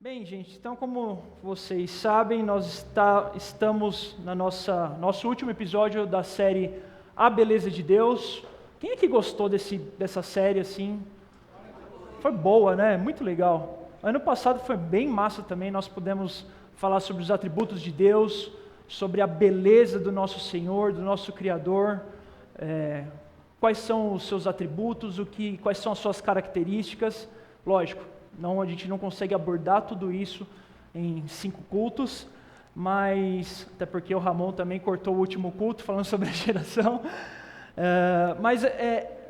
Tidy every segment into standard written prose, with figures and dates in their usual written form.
Bem, gente, então como vocês sabem, nós estamos na nosso último episódio da série A Beleza de Deus. Quem é que gostou dessa série assim? Foi boa, né? Muito legal. Ano passado foi bem massa também, nós pudemos falar sobre os atributos de Deus, sobre a beleza do nosso Senhor, do nosso Criador, quais são os seus atributos, quais são as suas características. Lógico, a gente não consegue abordar tudo isso em 5 cultos, mas até porque o Ramon também cortou o último culto falando sobre a geração, mas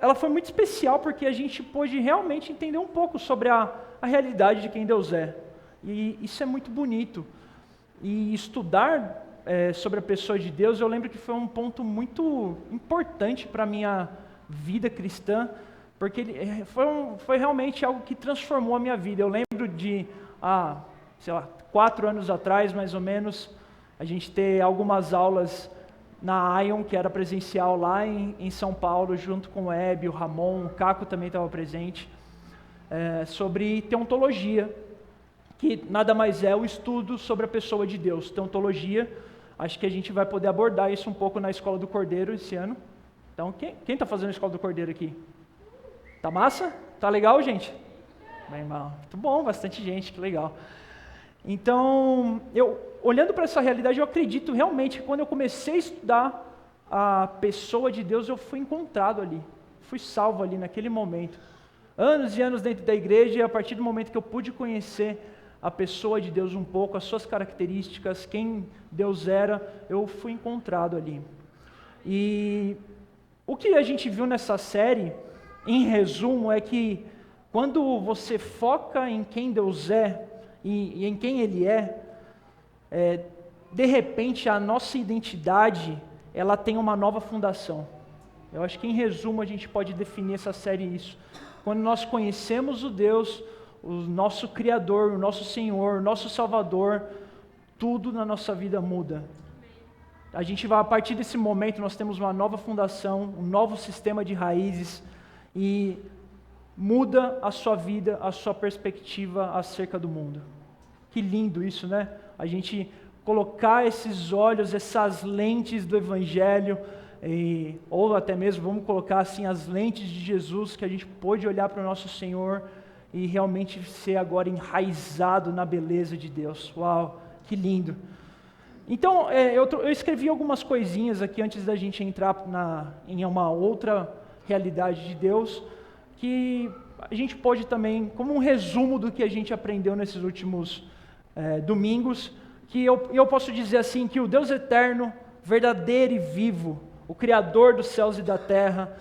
ela foi muito especial porque a gente pôde realmente entender um pouco sobre a realidade de quem Deus é, e isso é muito bonito, e estudar sobre a pessoa de Deus, eu lembro que foi um ponto muito importante para a minha vida cristã, porque foi realmente algo que transformou a minha vida. Eu lembro de, 4 anos atrás, mais ou menos, a gente ter algumas aulas na Ion, que era presencial lá em São Paulo, junto com o Hebe, o Ramon, o Caco também estava presente, sobre teontologia, que nada mais é o estudo sobre a pessoa de Deus. Teontologia, acho que a gente vai poder abordar isso um pouco na Escola do Cordeiro esse ano. Então, quem está fazendo a Escola do Cordeiro aqui? Tá massa? Tá legal, gente? Bem, muito bom, bastante gente, que legal. Então, olhando para essa realidade, eu acredito realmente que quando eu comecei a estudar a pessoa de Deus, eu fui encontrado ali, fui salvo ali naquele momento. Anos e anos dentro da igreja, e a partir do momento que eu pude conhecer a pessoa de Deus um pouco, as suas características, quem Deus era, eu fui encontrado ali. E o que a gente viu nessa série, em resumo, é que quando você foca em quem Deus é e em quem Ele de repente a nossa identidade, ela tem uma nova fundação. Eu acho que em resumo a gente pode definir essa série isso. Quando nós conhecemos o nosso Criador, o nosso Senhor, o nosso Salvador, tudo na nossa vida muda. A gente vai, a partir desse momento, nós temos uma nova fundação, um novo sistema de raízes, e muda a sua vida, a sua perspectiva acerca do mundo. Que lindo isso, né? A gente colocar esses olhos, essas lentes do Evangelho, ou até mesmo, vamos colocar assim, as lentes de Jesus, que a gente pôde olhar para o nosso Senhor e realmente ser agora enraizado na beleza de Deus. Uau, que lindo! Então, eu escrevi algumas coisinhas aqui antes da gente entrar em uma outra realidade de Deus, que a gente pode também, como um resumo do que a gente aprendeu nesses últimos domingos, que eu posso dizer assim, que o Deus eterno, verdadeiro e vivo, o Criador dos céus e da terra,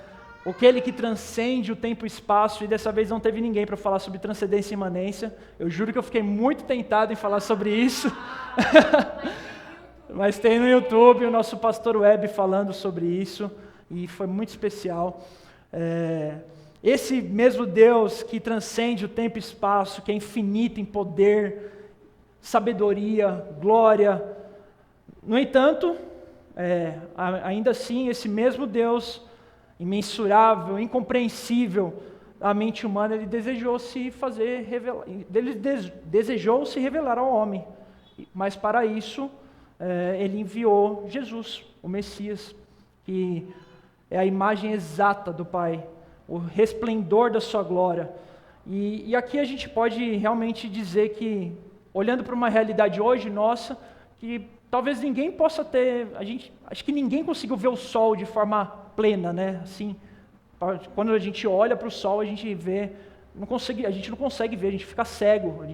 aquele que transcende o tempo e espaço, e dessa vez não teve ninguém para falar sobre transcendência e imanência, eu juro que eu fiquei muito tentado em falar sobre isso, mas tem no YouTube o nosso pastor Web falando sobre isso, e foi muito especial. Esse mesmo Deus que transcende o tempo e espaço, que é infinito em poder, sabedoria, glória. No entanto, ainda assim, esse mesmo Deus, imensurável, incompreensível à mente humana, ele desejou se revelar ao homem. Mas para isso, ele enviou Jesus, o Messias, que é a imagem exata do Pai, o resplendor da sua glória. E aqui a gente pode realmente dizer que, olhando para uma realidade hoje nossa, que talvez ninguém possa ter, acho que ninguém conseguiu ver o sol de forma plena, né? Assim, quando a gente olha para o sol, a gente não consegue ver, a gente fica cego.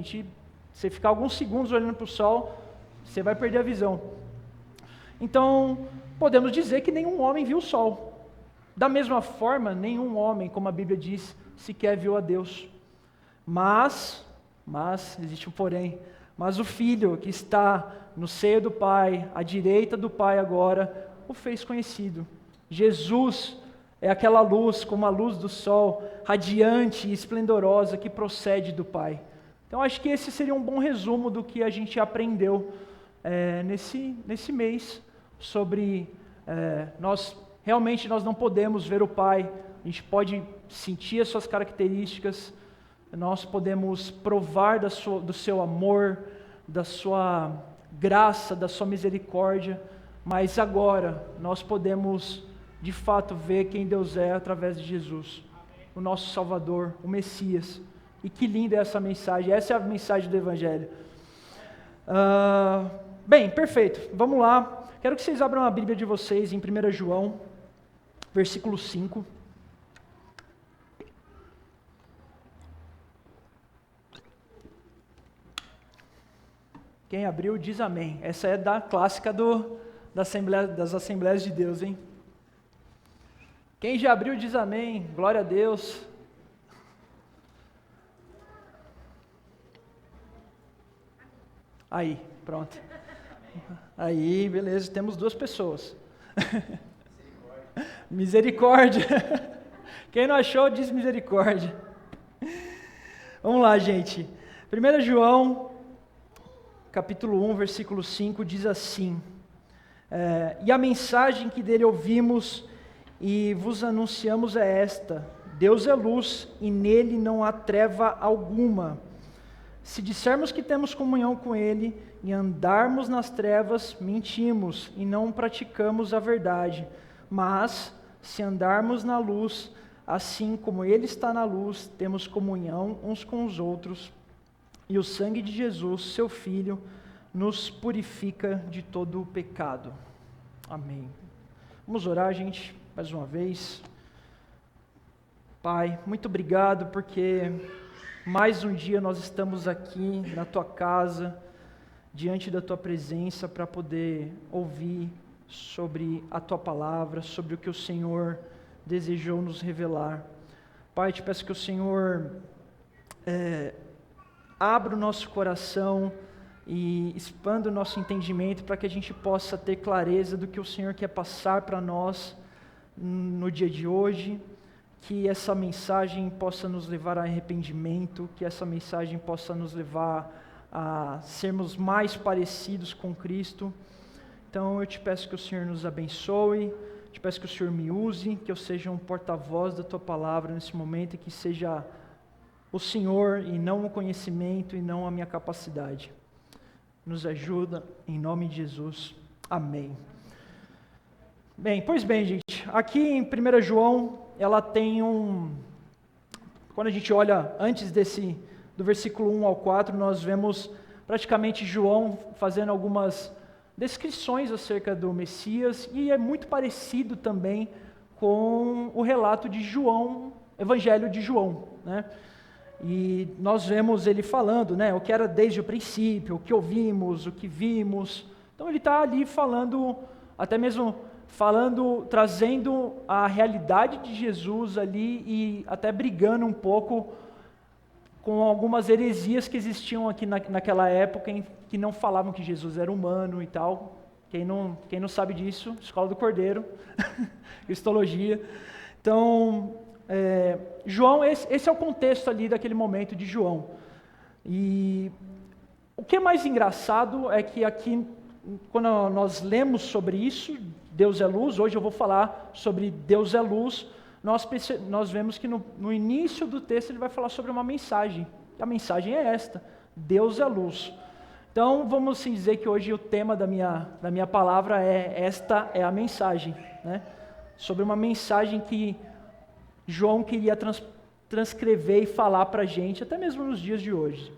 Você ficar alguns segundos olhando para o sol, você vai perder a visão. Então, podemos dizer que nenhum homem viu o sol. Da mesma forma, nenhum homem, como a Bíblia diz, sequer viu a Deus. Mas, existe um porém, mas o Filho que está no seio do Pai, à direita do Pai agora, o fez conhecido. Jesus é aquela luz, como a luz do sol, radiante e esplendorosa que procede do Pai. Então, acho que esse seria um bom resumo do que a gente aprendeu nesse mês, sobre Realmente nós não podemos ver o Pai, a gente pode sentir as suas características, nós podemos provar do seu amor, da sua graça, da sua misericórdia, mas agora nós podemos de fato ver quem Deus é através de Jesus, o nosso Salvador, o Messias. E que linda é essa mensagem, essa é a mensagem do Evangelho. Bem, perfeito, vamos lá. Quero que vocês abram a Bíblia de vocês em 1 João, versículo 5. Quem abriu diz amém. Essa é da clássica das Assembleias de Deus, hein? Quem já abriu diz amém. Glória a Deus. Aí, pronto. Aí, beleza, temos 2 pessoas. Misericórdia. Quem não achou, diz misericórdia. Vamos lá, gente. 1 João, capítulo 1, versículo 5, diz assim: e a mensagem que dele ouvimos e vos anunciamos é esta: Deus é luz e nele não há treva alguma. Se dissermos que temos comunhão com ele e andarmos nas trevas, mentimos e não praticamos a verdade. Mas, se andarmos na luz, assim como ele está na luz, temos comunhão uns com os outros, e o sangue de Jesus, seu Filho, nos purifica de todo o pecado. Amém. Vamos orar, gente, mais uma vez. Pai, muito obrigado porque mais um dia nós estamos aqui na Tua casa, diante da Tua presença, para poder ouvir sobre a Tua palavra, sobre o que o Senhor desejou nos revelar. Pai, te peço que o Senhor abra o nosso coração e expanda o nosso entendimento para que a gente possa ter clareza do que o Senhor quer passar para nós no dia de hoje, que essa mensagem possa nos levar a arrependimento, que essa mensagem possa nos levar a sermos mais parecidos com Cristo. Então eu te peço que o Senhor nos abençoe, te peço que o Senhor me use, que eu seja um porta-voz da Tua palavra nesse momento e que seja o Senhor e não o conhecimento e não a minha capacidade. Nos ajuda, em nome de Jesus. Amém. Bem, pois bem, gente, aqui em 1 João, ela tem quando a gente olha antes do versículo 1 ao 4, nós vemos praticamente João fazendo algumas descrições acerca do Messias, e é muito parecido também com o relato de João, Evangelho de João, né? E nós vemos ele falando, né, o que era desde o princípio, o que ouvimos, o que vimos. Então ele está ali falando, até mesmo trazendo a realidade de Jesus ali e até brigando um pouco com algumas heresias que existiam aqui naquela época, que não falavam que Jesus era humano e tal. Quem não sabe disso, Escola do Cordeiro, Cristologia. Então, João, esse é o contexto ali daquele momento de João. E o que é mais engraçado é que aqui, quando nós lemos sobre isso, Deus é luz, hoje eu vou falar sobre Deus é luz, nós vemos que no início do texto ele vai falar sobre uma mensagem. A mensagem é esta: Deus é luz. Então vamos assim dizer que hoje o tema da minha palavra esta é a mensagem, né? Sobre uma mensagem que João queria transcrever e falar para a gente, até mesmo nos dias de hoje.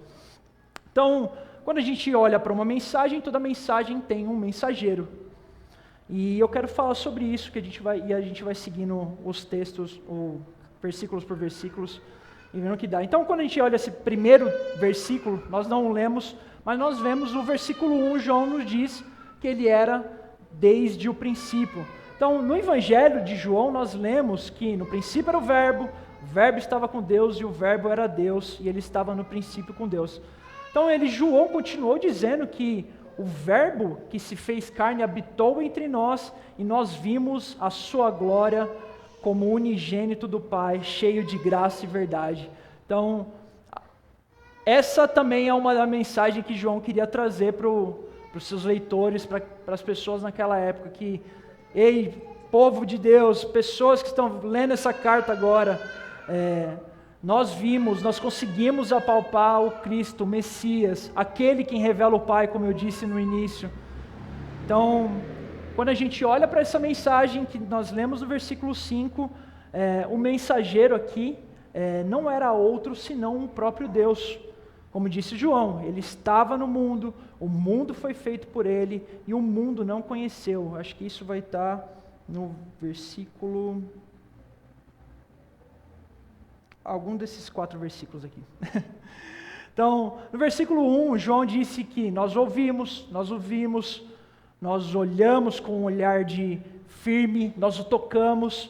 Então, quando a gente olha para uma mensagem, toda mensagem tem um mensageiro. E eu quero falar sobre isso, que a gente vai seguindo os textos, versículos por versículos, e vendo o que dá. Então, quando a gente olha esse primeiro versículo, nós não o lemos, mas nós vemos no versículo 1, João nos diz que ele era desde o princípio. Então, no Evangelho de João, nós lemos que no princípio era o Verbo estava com Deus e o Verbo era Deus, e ele estava no princípio com Deus. Então, João continuou dizendo que o Verbo que se fez carne habitou entre nós, e nós vimos a sua glória como unigênito do Pai, cheio de graça e verdade. Então, essa também é uma da mensagem que João queria trazer para os seus leitores, para as pessoas naquela época, que, ei, povo de Deus, pessoas que estão lendo essa carta agora, nós vimos, nós conseguimos apalpar o Cristo, o Messias, aquele quem revela o Pai, como eu disse no início. Então, quando a gente olha para essa mensagem que nós lemos no versículo 5, o mensageiro aqui não era outro senão o próprio Deus. Como disse João, ele estava no mundo, o mundo foi feito por ele e o mundo não conheceu. Acho que isso vai estar no versículo... algum desses 4 versículos aqui. Então, no versículo 1, João disse que nós ouvimos, nós olhamos com um olhar de firme, nós o tocamos,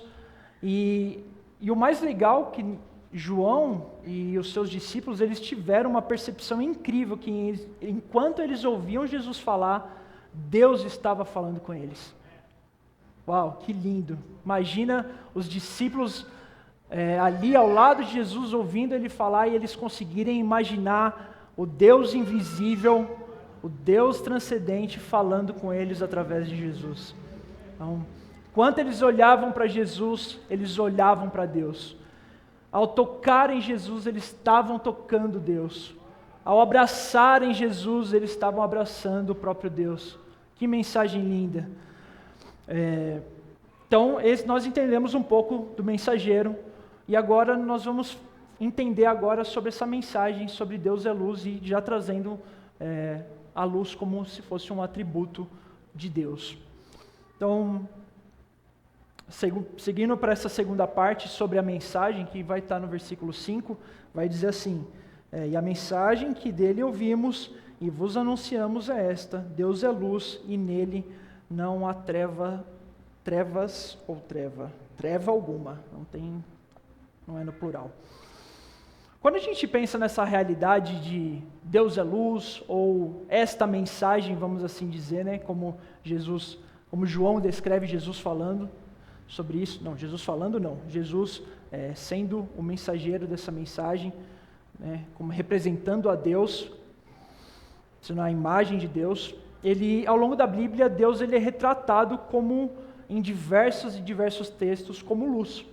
e o mais legal que João e os seus discípulos, eles tiveram uma percepção incrível que enquanto eles ouviam Jesus falar, Deus estava falando com eles. Uau, que lindo! Imagina os discípulos ali ao lado de Jesus ouvindo ele falar e eles conseguirem imaginar o Deus invisível, o Deus transcendente falando com eles através de Jesus. Então, enquanto eles olhavam para Jesus, eles olhavam para Deus. Ao tocarem Jesus, eles estavam tocando Deus. Ao abraçarem Jesus, eles estavam abraçando o próprio Deus. Que mensagem linda. Então, nós entendemos um pouco do mensageiro, e agora nós vamos entender agora sobre essa mensagem, sobre Deus é luz, e já trazendo a luz como se fosse um atributo de Deus. Então, seguindo para essa segunda parte sobre a mensagem, que vai estar no versículo 5, vai dizer assim: e a mensagem que dele ouvimos e vos anunciamos é esta: Deus é luz e nele não há treva alguma, não é no plural. Quando a gente pensa nessa realidade de Deus é luz, ou esta mensagem, vamos assim dizer, né, como João descreve Jesus falando sobre isso, Jesus sendo o mensageiro dessa mensagem, né, como representando a Deus, sendo a imagem de Deus, ao longo da Bíblia, Deus ele é retratado como, em diversos textos, como luz.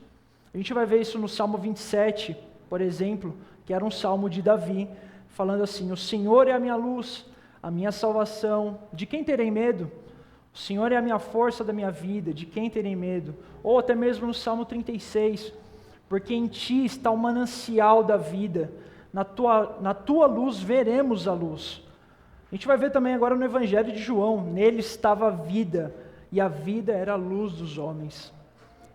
A gente vai ver isso no Salmo 27, por exemplo, que era um salmo de Davi, falando assim: o Senhor é a minha luz, a minha salvação, de quem terei medo? O Senhor é a minha força da minha vida, de quem terei medo? Ou até mesmo no Salmo 36, porque em ti está o manancial da vida, na tua luz veremos a luz. A gente vai ver também agora no Evangelho de João: nele estava a vida, e a vida era a luz dos homens.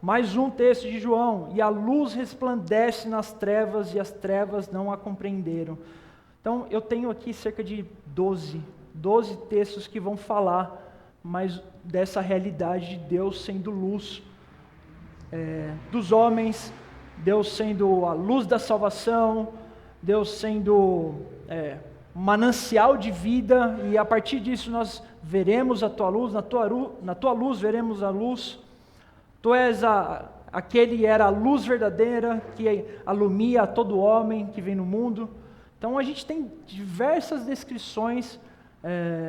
Mais um texto de João: e a luz resplandece nas trevas, e as trevas não a compreenderam. Então, eu tenho aqui cerca de 12 textos que vão falar mais dessa realidade de Deus sendo luz dos homens, Deus sendo a luz da salvação, Deus sendo manancial de vida, e a partir disso nós veremos a tua luz, na tua luz veremos a luz. Tu és aquele era a luz verdadeira que alumia a todo homem que vem no mundo. Então a gente tem diversas descrições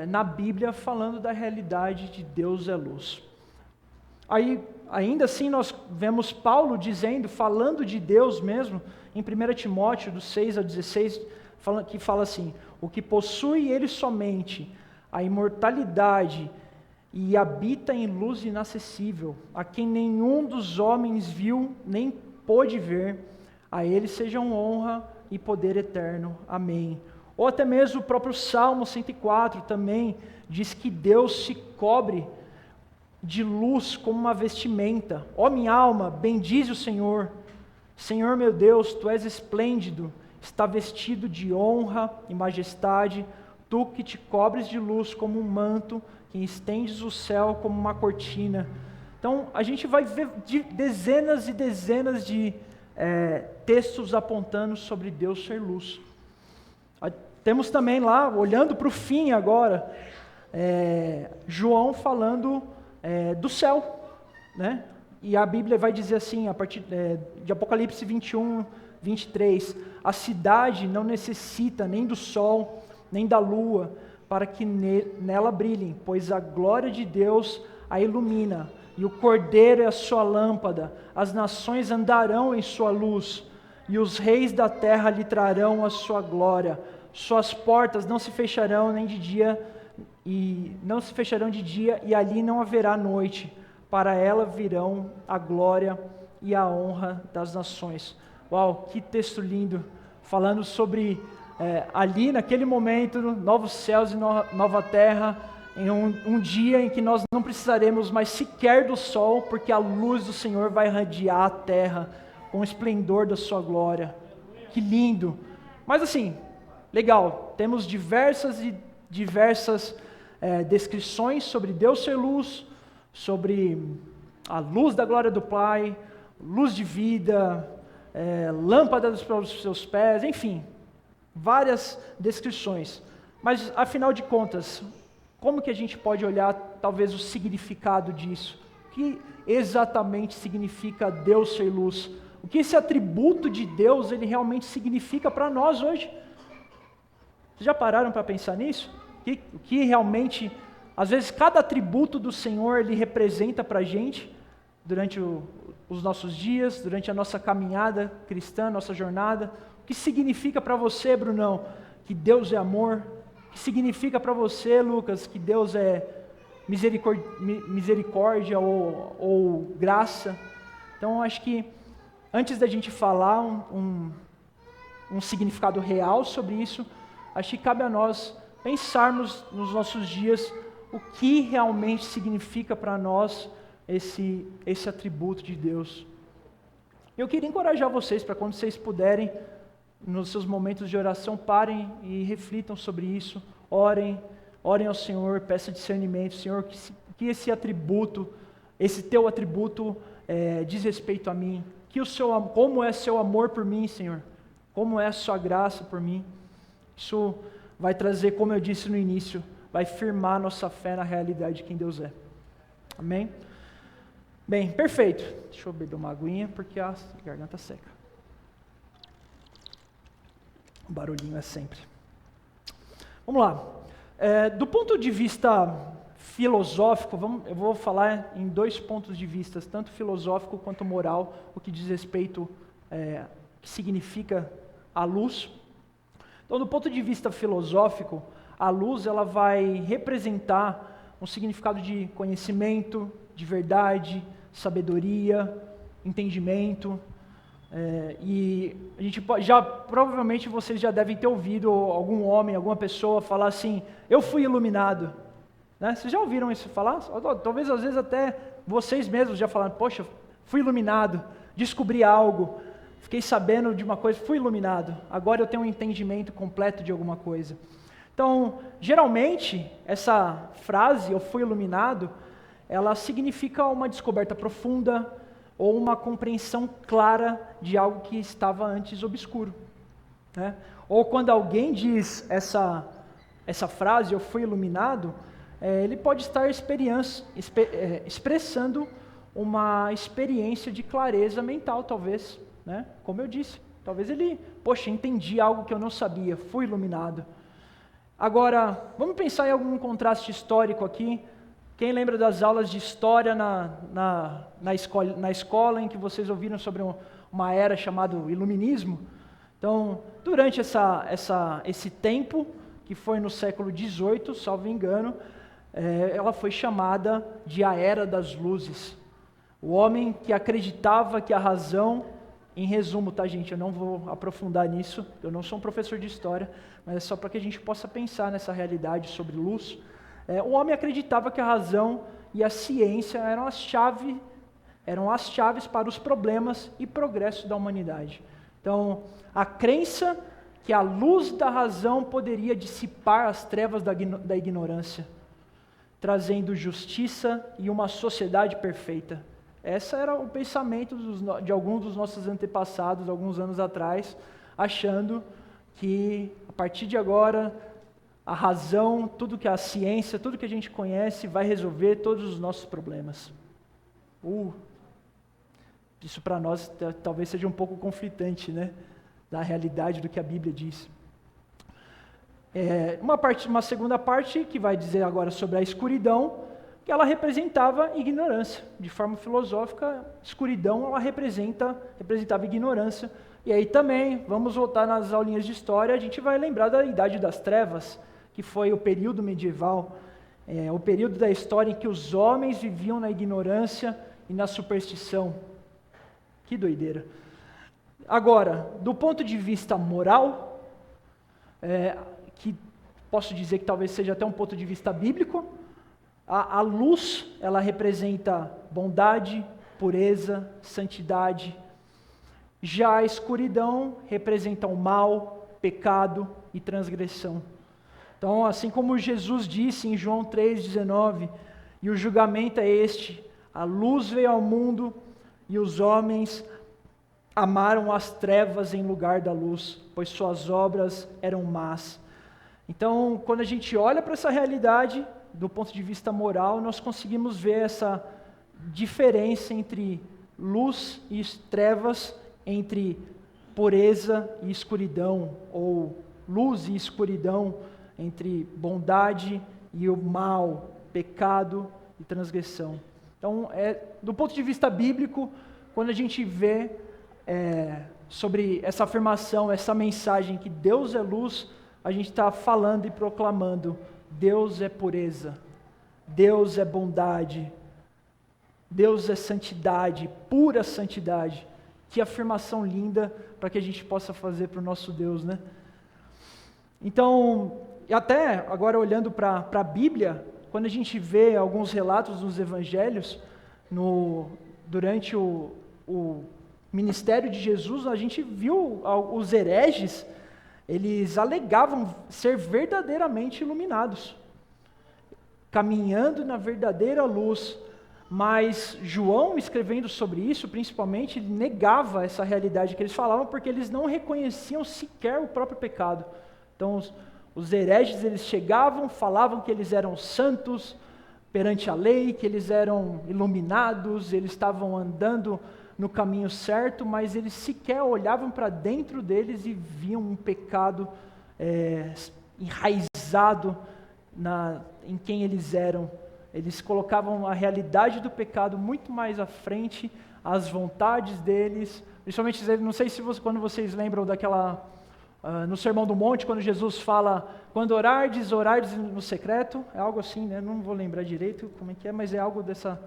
na Bíblia falando da realidade de Deus é luz. Aí, ainda assim, nós vemos Paulo falando de Deus mesmo, em 1 Timóteo, do 6 ao 16, que fala assim: o que possui ele somente a imortalidade e habita em luz inacessível, a quem nenhum dos homens viu nem pôde ver, a ele sejam honra e poder eterno. Amém. Ou até mesmo o próprio Salmo 104 também diz que Deus se cobre de luz como uma vestimenta. Ó minha alma, bendize o Senhor. Senhor meu Deus, tu és esplêndido, está vestido de honra e majestade, tu que te cobres de luz como um manto, que estendes o céu como uma cortina. Então, a gente vai ver dezenas e dezenas de textos apontando sobre Deus ser luz. Temos também lá, olhando para o fim agora, João falando do céu, né? E a Bíblia vai dizer assim, a partir de Apocalipse 21, 23, a cidade não necessita nem do sol, nem da lua, para que nela brilhem, pois a glória de Deus a ilumina, e o Cordeiro é a sua lâmpada, as nações andarão em sua luz, e os reis da terra lhe trarão a sua glória. Suas portas não se fecharão nem de dia, e não se fecharão de dia, e ali não haverá noite. Para ela virão a glória e a honra das nações. Uau, que texto lindo! Falando sobre ali naquele momento, novos céus e nova terra, em um dia em que nós não precisaremos mais sequer do sol, porque a luz do Senhor vai irradiar a terra com o esplendor da sua glória. Que lindo! Mas assim, legal, temos diversas descrições sobre Deus ser luz, sobre a luz da glória do Pai, luz de vida, lâmpada para os seus pés, enfim, várias descrições. Mas, afinal de contas, como que a gente pode olhar, talvez, o significado disso? O que exatamente significa Deus ser luz? O que esse atributo de Deus, ele realmente significa para nós hoje? Vocês já pararam para pensar nisso? O que realmente, às vezes, cada atributo do Senhor, ele representa para a gente, durante os nossos dias, durante a nossa caminhada cristã, nossa jornada. O que significa para você, Brunão, que Deus é amor? O que significa para você, Lucas, que Deus é misericórdia ou graça? Então, acho que antes da gente falar um significado real sobre isso, acho que cabe a nós pensarmos nos nossos dias o que realmente significa para nós esse atributo de Deus. Eu queria encorajar vocês para quando vocês puderem, nos seus momentos de oração, parem e reflitam sobre isso, orem ao Senhor, peçam discernimento, Senhor, que esse atributo, esse teu atributo diz respeito a mim, como é seu amor por mim, Senhor, como é a sua graça por mim. Isso vai trazer, como eu disse no início, vai firmar nossa fé na realidade de quem Deus é. Amém? Bem, perfeito. Deixa eu beber uma aguinha, porque a garganta seca. O barulhinho é sempre. Vamos lá. Do ponto de vista filosófico, eu vou falar em 2 pontos de vista, tanto filosófico quanto moral, o que diz respeito, que significa a luz. Então, do ponto de vista filosófico, a luz ela vai representar um significado de conhecimento, de verdade, sabedoria, entendimento. E a gente provavelmente vocês já devem ter ouvido algum homem, alguma pessoa falar assim: eu fui iluminado. Né? Vocês já ouviram isso falar? Talvez às vezes até vocês mesmos já falaram: poxa, fui iluminado, descobri algo, fiquei sabendo de uma coisa, fui iluminado, agora eu tenho um entendimento completo de alguma coisa. Então, geralmente, essa frase, eu fui iluminado, ela significa uma descoberta profunda ou uma compreensão clara de algo que estava antes obscuro. Né? Ou quando alguém diz essa frase, eu fui iluminado, ele pode estar expressando uma experiência de clareza mental, talvez. Né? Como eu disse, talvez ele, entendi algo que eu não sabia, fui iluminado. Agora, vamos pensar em algum contraste histórico aqui. Quem lembra das aulas de história na escola em que vocês ouviram sobre uma era chamada Iluminismo? Então, durante esse tempo, que foi no século XVIII, salvo engano, ela foi chamada de a Era das Luzes. O homem que acreditava que a razão, em resumo, tá, gente? Eu não vou aprofundar nisso, eu não sou um professor de história, mas é só para que a gente possa pensar nessa realidade sobre luz. O homem acreditava que a razão e a ciência eram as chaves para os problemas e progresso da humanidade. Então, a crença que a luz da razão poderia dissipar as trevas da ignorância, trazendo justiça e uma sociedade perfeita. Esse era o pensamento de alguns dos nossos antepassados, alguns anos atrás, achando que, a partir de agora, a razão, tudo que a ciência, tudo que a gente conhece, vai resolver todos os nossos problemas. Isso para nós talvez seja um pouco conflitante, né? Da realidade do que a Bíblia diz. Uma segunda parte, que vai dizer agora sobre a escuridão, que ela representava ignorância. De forma filosófica, escuridão ela representava ignorância. E aí também, vamos voltar nas aulinhas de história, a gente vai lembrar da Idade das Trevas, que foi o período medieval, o período da história em que os homens viviam na ignorância e na superstição. Que doideira. Agora, do ponto de vista moral, que posso dizer que talvez seja até um ponto de vista bíblico, a luz, ela representa bondade, pureza, santidade. Já a escuridão representa o mal, pecado e transgressão. Então, assim como Jesus disse em João 3,19, e o julgamento é este: a luz veio ao mundo e os homens amaram as trevas em lugar da luz, pois suas obras eram más. Então, quando a gente olha para essa realidade, do ponto de vista moral, nós conseguimos ver essa diferença entre luz e trevas, entre pureza e escuridão, ou luz e escuridão, entre bondade e o mal, pecado e transgressão. Então, do ponto de vista bíblico, quando a gente vê sobre essa afirmação, essa mensagem que Deus é luz, a gente está falando e proclamando: Deus é pureza, Deus é bondade, Deus é santidade, pura santidade. Que afirmação linda para que a gente possa fazer para o nosso Deus, né? Então, até agora olhando para a Bíblia, quando a gente vê alguns relatos nos evangelhos, durante o ministério de Jesus, a gente viu os hereges, eles alegavam ser verdadeiramente iluminados, caminhando na verdadeira luz. Mas João, escrevendo sobre isso, principalmente, ele negava essa realidade que eles falavam, porque eles não reconheciam sequer o próprio pecado. Então, os hereges, eles chegavam, falavam que eles eram santos perante a lei, que eles eram iluminados, eles estavam andando no caminho certo, mas eles sequer olhavam para dentro deles e viam um pecado enraizado em quem eles eram. Eles colocavam a realidade do pecado muito mais à frente, as vontades deles, principalmente, não sei se quando vocês lembram daquela, no Sermão do Monte, quando Jesus fala: quando orardes no secreto, é algo assim, né? Não vou lembrar direito como é que é, mas é algo dessa,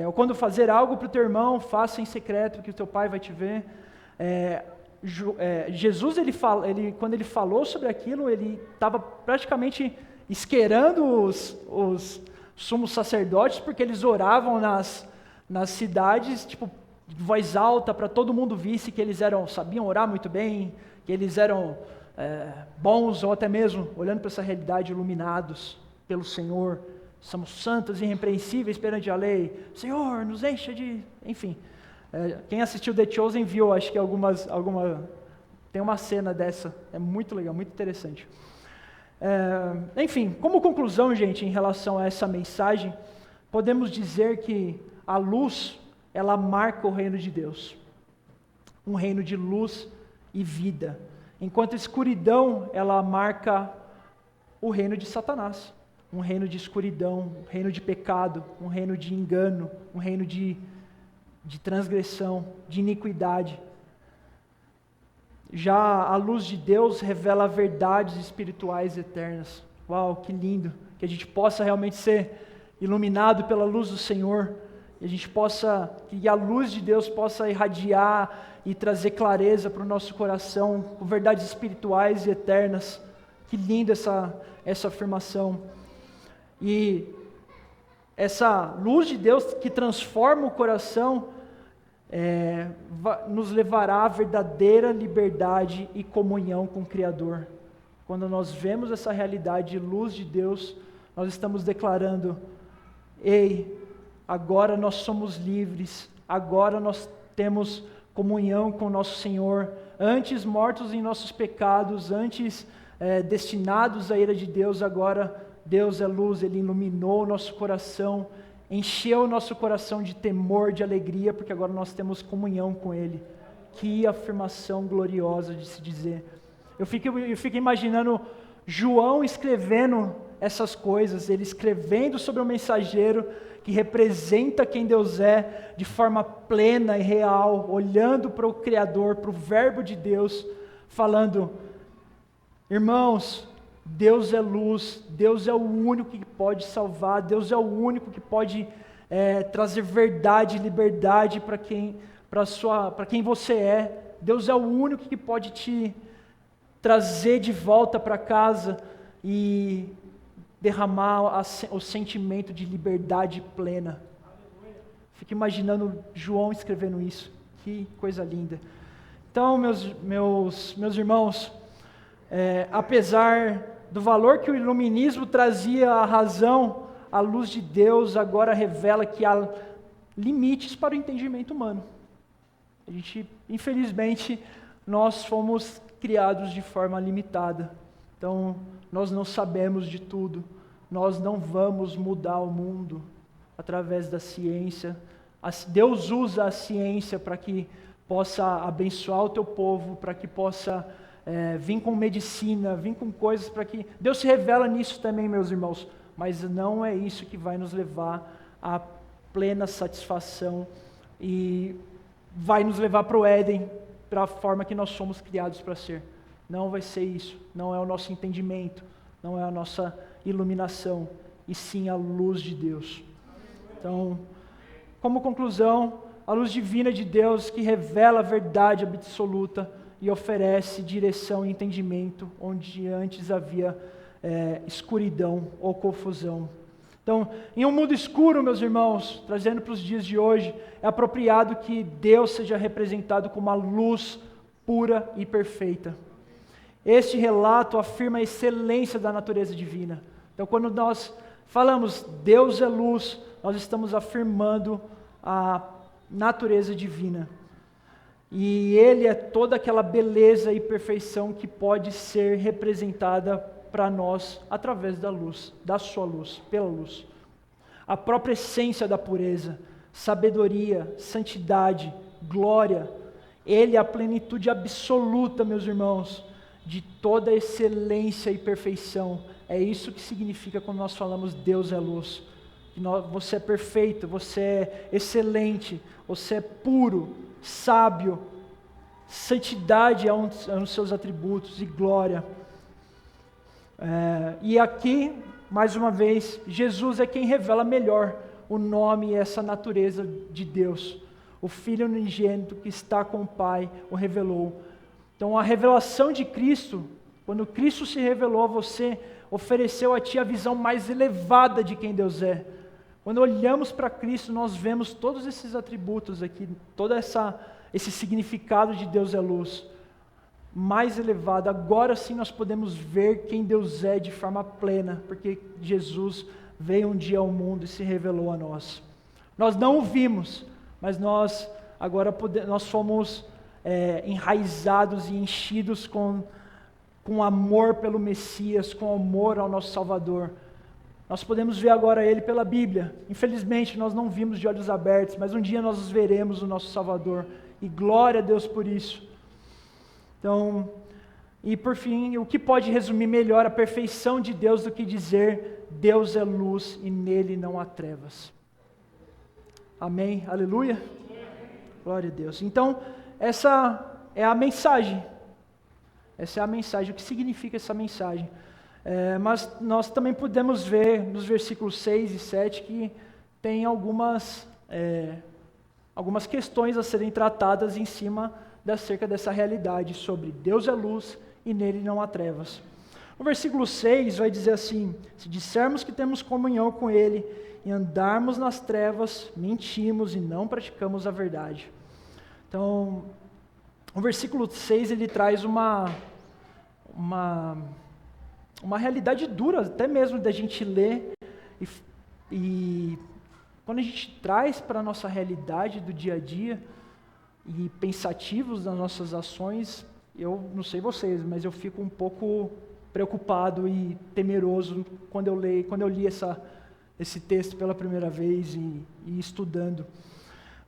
ou quando fazer algo para o teu irmão, faça em secreto, que o teu pai vai te ver. Jesus, quando ele falou sobre aquilo, ele estava praticamente esquerando os sumos sacerdotes, porque eles oravam nas cidades, tipo, de voz alta, para todo mundo visse que eles sabiam orar muito bem, que eles eram bons, ou até mesmo, olhando para essa realidade, iluminados pelo Senhor. Somos santos e irrepreensíveis perante a lei. Senhor, nos encha de... Enfim, quem assistiu The Chosen viu, acho que tem uma cena dessa, é muito legal, muito interessante. Enfim, como conclusão, gente, em relação a essa mensagem, podemos dizer que a luz, ela marca o reino de Deus, um reino de luz e vida, enquanto a escuridão, ela marca o reino de Satanás, um reino de escuridão, um reino de pecado, um reino de engano, um reino de transgressão, de iniquidade. Já a luz de Deus revela verdades espirituais eternas. Uau, que lindo! Que a gente possa realmente ser iluminado pela luz do Senhor, que a luz de Deus possa irradiar e trazer clareza para o nosso coração, com verdades espirituais e eternas. Que linda essa afirmação. E essa luz de Deus que transforma o coração, nos levará à verdadeira liberdade e comunhão com o Criador. Quando nós vemos essa realidade de luz de Deus, nós estamos declarando: ei, agora nós somos livres, agora nós temos comunhão com o nosso Senhor. Antes mortos em nossos pecados, antes destinados à ira de Deus, agora Deus é luz, Ele iluminou o nosso coração, encheu o nosso coração de temor, de alegria, porque agora nós temos comunhão com Ele. Que afirmação gloriosa de se dizer. Eu fico imaginando João escrevendo essas coisas, ele escrevendo sobre o mensageiro que representa quem Deus é de forma plena e real, olhando para o Criador, para o Verbo de Deus, falando: irmãos, Deus é luz, Deus é o único que pode salvar, Deus é o único que pode trazer verdade e liberdade para quem você é. Deus é o único que pode te trazer de volta para casa e derramar o sentimento de liberdade plena. Fico imaginando João escrevendo isso. Que coisa linda. Então, meus irmãos, apesar do valor que o iluminismo trazia à razão, a luz de Deus agora revela que há limites para o entendimento humano. Infelizmente, nós fomos criados de forma limitada. Então, nós não sabemos de tudo. Nós não vamos mudar o mundo através da ciência. Deus usa a ciência para que possa abençoar o teu povo, para que possa vir com medicina, vir com coisas para que... Deus se revela nisso também, meus irmãos, mas não é isso que vai nos levar à plena satisfação e vai nos levar para o Éden, para a forma que nós somos criados para ser. Não vai ser isso, não é o nosso entendimento, não é a nossa iluminação, e sim a luz de Deus. Então, como conclusão, a luz divina de Deus que revela a verdade absoluta e oferece direção e entendimento onde antes havia escuridão ou confusão. Então, em um mundo escuro, meus irmãos, trazendo para os dias de hoje, é apropriado que Deus seja representado como uma luz pura e perfeita. Este relato afirma a excelência da natureza divina. Então, quando nós falamos Deus é luz, nós estamos afirmando a natureza divina. E Ele é toda aquela beleza e perfeição que pode ser representada para nós através da luz, da sua luz, pela luz. A própria essência da pureza, sabedoria, santidade, glória. Ele é a plenitude absoluta, meus irmãos, de toda excelência e perfeição. É isso que significa quando nós falamos Deus é luz. Você é perfeito, você é excelente, você é puro, sábio, santidade é um dos seus atributos e glória. E aqui, mais uma vez, Jesus é quem revela melhor o nome e essa natureza de Deus. O Filho unigênito que está com o Pai o revelou. Então a revelação de Cristo, quando Cristo se revelou a você, ofereceu a ti a visão mais elevada de quem Deus é. Quando olhamos para Cristo, nós vemos todos esses atributos aqui, todo esse significado de Deus é luz, mais elevado. Agora sim nós podemos ver quem Deus é de forma plena, porque Jesus veio um dia ao mundo e se revelou a nós. Nós não o vimos, mas nós agora nós fomos enraizados e enchidos com amor pelo Messias, com amor ao nosso Salvador. Nós podemos ver agora Ele pela Bíblia. Infelizmente nós não vimos de olhos abertos, mas um dia nós veremos o nosso Salvador. E glória a Deus por isso. Então, e por fim, o que pode resumir melhor a perfeição de Deus do que dizer Deus é luz e nele não há trevas. Amém? Aleluia? Glória a Deus. Então, essa é a mensagem. Essa é a mensagem. O que significa essa mensagem? Mas nós também podemos ver nos versículos 6 e 7 que tem algumas questões a serem tratadas em cima acerca dessa realidade sobre Deus é luz e nele não há trevas. O versículo 6 vai dizer assim: se dissermos que temos comunhão com Ele e andarmos nas trevas, mentimos e não praticamos a verdade. Então, o versículo 6 ele traz uma realidade dura, até mesmo da gente ler, e quando a gente traz para a nossa realidade do dia a dia, e pensativos nas nossas ações, eu não sei vocês, mas eu fico um pouco preocupado e temeroso quando eu li esse texto pela primeira vez e estudando.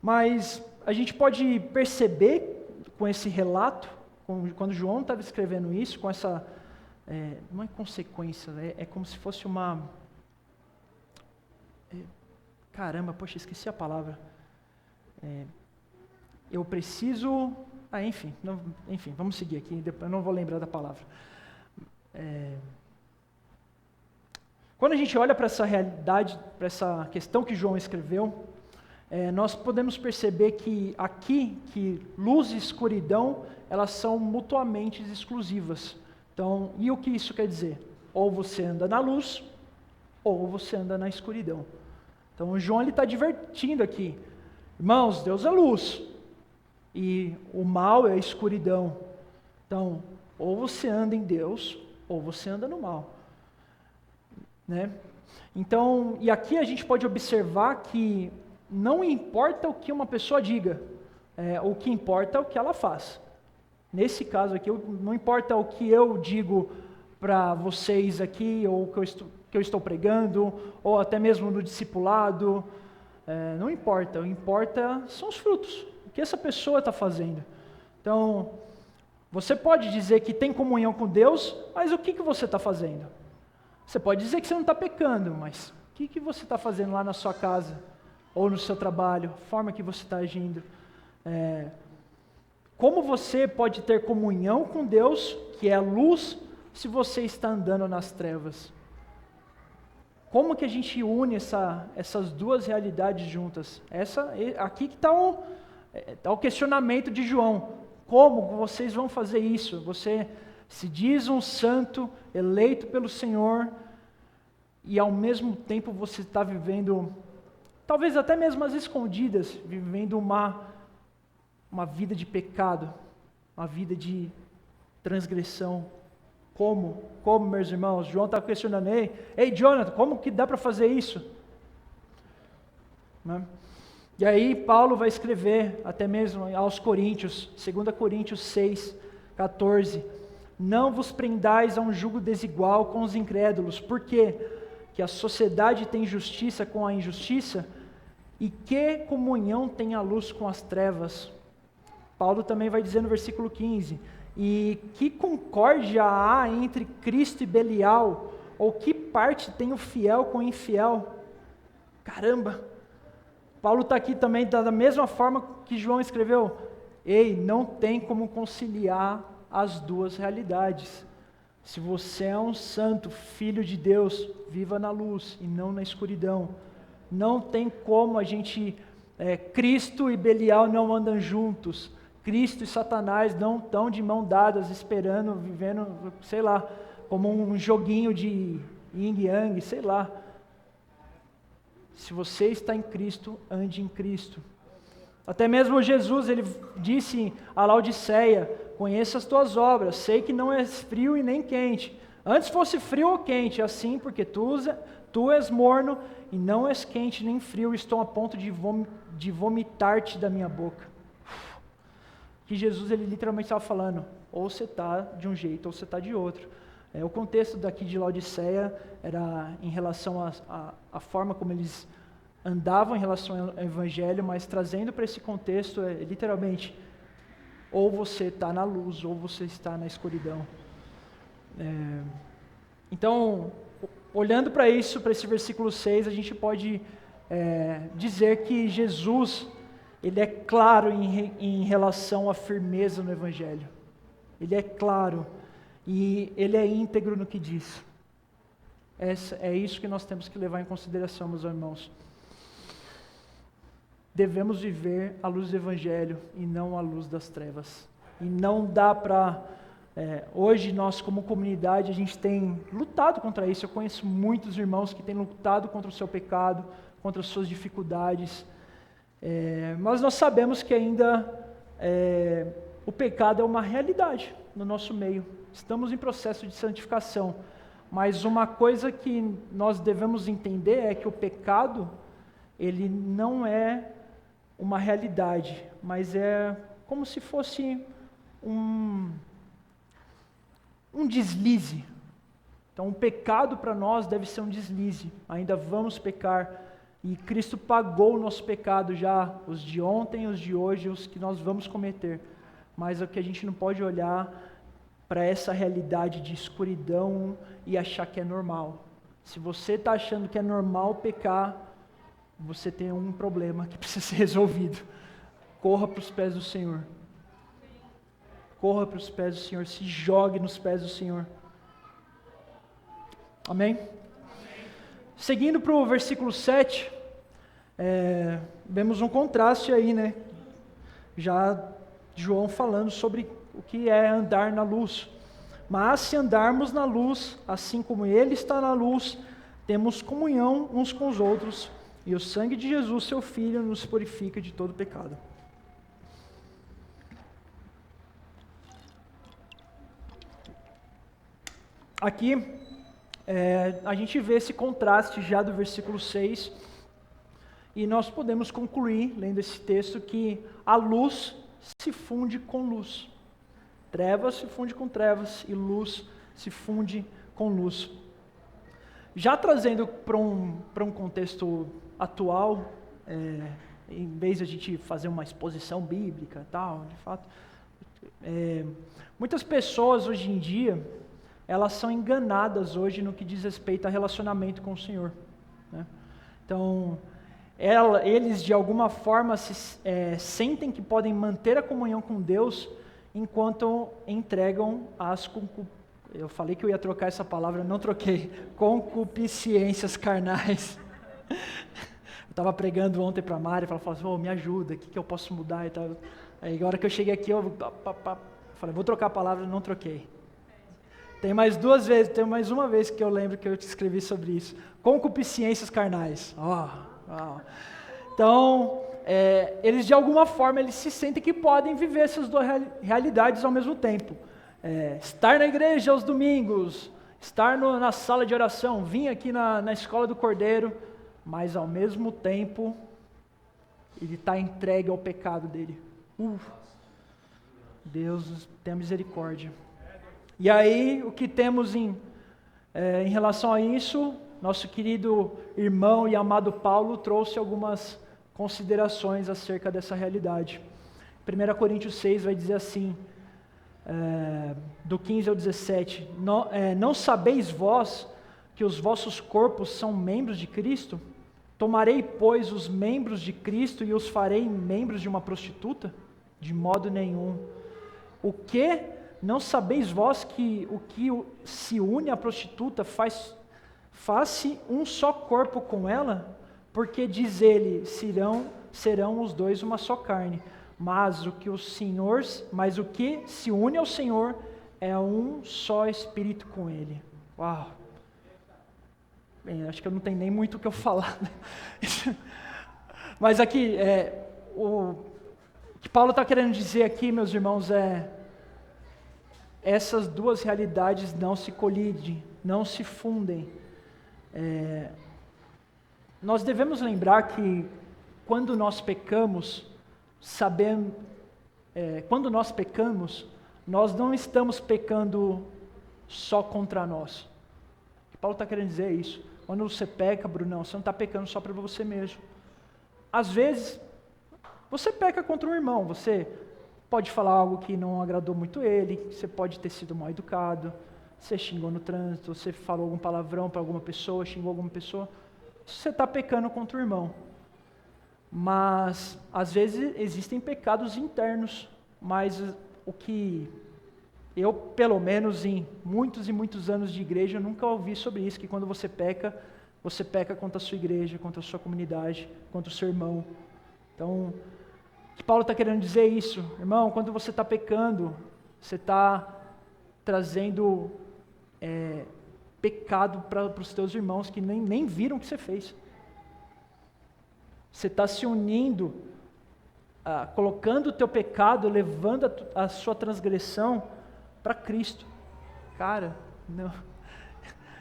Mas a gente pode perceber com esse relato, quando João estava escrevendo isso, com essa, não é consequência, é como se fosse uma Caramba, poxa, esqueci a palavra. Eu preciso... enfim, vamos seguir aqui, eu não vou lembrar da palavra. Quando a gente olha para essa realidade, para essa questão que João escreveu, nós podemos perceber que luz e escuridão, elas são mutuamente exclusivas. Então, e o que isso quer dizer? Ou você anda na luz, ou você anda na escuridão. Então, o João está advertindo aqui. Irmãos, Deus é luz, e o mal é a escuridão. Então, ou você anda em Deus, ou você anda no mal. Né? Então, e aqui a gente pode observar que não importa o que uma pessoa diga, o que importa é o que ela faz. Nesse caso aqui, não importa o que eu digo para vocês aqui, ou o que eu estou pregando, ou até mesmo no discipulado, não importa, o que importa são os frutos, o que essa pessoa está fazendo. Então, você pode dizer que tem comunhão com Deus, mas o que você está fazendo? Você pode dizer que você não está pecando, mas o que você está fazendo lá na sua casa, ou no seu trabalho, a forma que você está agindo? Como você pode ter comunhão com Deus, que é a luz, se você está andando nas trevas? Como que a gente une essas duas realidades juntas? Aqui que está o questionamento de João. Como vocês vão fazer isso? Você se diz um santo, eleito pelo Senhor, e ao mesmo tempo você está vivendo, talvez até mesmo às escondidas, vivendo uma vida de pecado, uma vida de transgressão. Como, meus irmãos? João está questionando, ei, Jonathan, como que dá para fazer isso? Né? E aí Paulo vai escrever, até mesmo aos Coríntios, 2 Coríntios 6, 14, não vos prendais a um jugo desigual com os incrédulos, porque que a sociedade tem justiça com a injustiça, e que comunhão tem a luz com as trevas? Paulo também vai dizer no versículo 15, e que concórdia há entre Cristo e Belial, ou que parte tem o fiel com o infiel? Caramba! Paulo está aqui também da mesma forma que João escreveu, não tem como conciliar as duas realidades. Se você é um santo, filho de Deus, viva na luz e não na escuridão. Não tem como Cristo e Belial não andam juntos. Cristo e Satanás não estão de mão dadas, esperando, vivendo, sei lá, como um joguinho de yin e yang, sei lá. Se você está em Cristo, ande em Cristo. Até mesmo Jesus, ele disse a Laodiceia, conheço as tuas obras, sei que não és frio e nem quente. Antes fosse frio ou quente, assim, porque tu és morno e não és quente nem frio, estou a ponto de vomitar-te da minha boca. Que Jesus, ele literalmente estava falando, ou você está de um jeito, ou você está de outro. O contexto daqui de Laodiceia era em relação à forma como eles andavam em relação ao Evangelho, mas trazendo para esse contexto, literalmente, ou você está na luz, ou você está na escuridão. Então, olhando para isso, para esse versículo 6, a gente pode dizer que Jesus, ele é claro em relação à firmeza no Evangelho. Ele é claro e ele é íntegro no que diz. É isso que nós temos que levar em consideração, meus irmãos. Devemos viver à luz do Evangelho e não à luz das trevas. E não dá para... hoje nós como comunidade, a gente tem lutado contra isso. Eu conheço muitos irmãos que têm lutado contra o seu pecado, contra as suas dificuldades. Mas nós sabemos que ainda o pecado é uma realidade no nosso meio. Estamos em processo de santificação. Mas uma coisa que nós devemos entender é que o pecado, ele não é uma realidade, mas é como se fosse um deslize. Então, o pecado para nós deve ser um deslize. Ainda vamos pecar. E Cristo pagou o nosso pecado já, os de ontem, os de hoje, os que nós vamos cometer. Mas o que a gente não pode olhar para essa realidade de escuridão e achar que é normal. Se você está achando que é normal pecar, você tem um problema que precisa ser resolvido. Corra para os pés do Senhor. Corra para os pés do Senhor, se jogue nos pés do Senhor. Amém? Seguindo para o versículo 7, vemos um contraste aí, né? Já João falando sobre o que é andar na luz. Mas se andarmos na luz, assim como Ele está na luz, temos comunhão uns com os outros, e o sangue de Jesus, seu Filho, nos purifica de todo pecado. Aqui, a gente vê esse contraste já do versículo 6, e nós podemos concluir, lendo esse texto, que a luz se funde com luz. Trevas se funde com trevas, e luz se funde com luz. Já trazendo para um contexto atual, em vez de a gente fazer uma exposição bíblica e tal, de fato, muitas pessoas hoje em dia, elas são enganadas hoje no que diz respeito a relacionamento com o Senhor, né? Então, eles de alguma forma sentem que podem manter a comunhão com Deus enquanto entregam as eu falei que eu ia trocar essa palavra, não troquei, concupiscências carnais. Eu estava pregando ontem para a Mari, ela falou assim, me ajuda, o que eu posso mudar e tal. Aí a hora que eu cheguei aqui, eu falei, vou trocar a palavra, não troquei. Tem mais uma vez que eu lembro que eu te escrevi sobre isso. Concupiscências carnais. Então, eles de alguma forma, eles se sentem que podem viver essas duas realidades ao mesmo tempo. Estar na igreja aos domingos, estar na sala de oração, vir aqui na escola do Cordeiro, mas ao mesmo tempo, ele está entregue ao pecado dele. Deus tenha misericórdia. E aí, o que temos em relação a isso, nosso querido irmão e amado Paulo trouxe algumas considerações acerca dessa realidade. 1 Coríntios 6 vai dizer assim, do 15 ao 17, não sabeis vós que os vossos corpos são membros de Cristo? Tomarei, pois, os membros de Cristo e os farei membros de uma prostituta? De modo nenhum. O que? Não sabeis vós que o que se une à prostituta faz-se um só corpo com ela? Porque diz ele, serão os dois uma só carne. Mas o que se une ao Senhor é um só espírito com Ele. Uau! Bem, acho que eu não tenho nem muito o que eu falar. Mas aqui, o que Paulo está querendo dizer aqui, meus irmãos, essas duas realidades não se colidem, não se fundem. Nós devemos lembrar que quando nós pecamos, quando nós pecamos, nós não estamos pecando só contra nós. O que Paulo está querendo dizer é isso. Quando você peca, Brunão, você não está pecando só para você mesmo. Às vezes, você peca contra um irmão, você pode falar algo que não agradou muito ele, você pode ter sido mal educado, você xingou no trânsito, você falou algum palavrão para alguma pessoa, xingou alguma pessoa, você está pecando contra o irmão. Mas, às vezes, existem pecados internos, mas o que eu, pelo menos em muitos e muitos anos de igreja, nunca ouvi sobre isso, que quando você peca contra a sua igreja, contra a sua comunidade, contra o seu irmão. Então, o que Paulo está querendo dizer é isso, irmão, quando você está pecando, você está trazendo pecado para os teus irmãos que nem viram o que você fez. Você está se unindo, colocando o teu pecado, levando a sua transgressão para Cristo. Cara, não.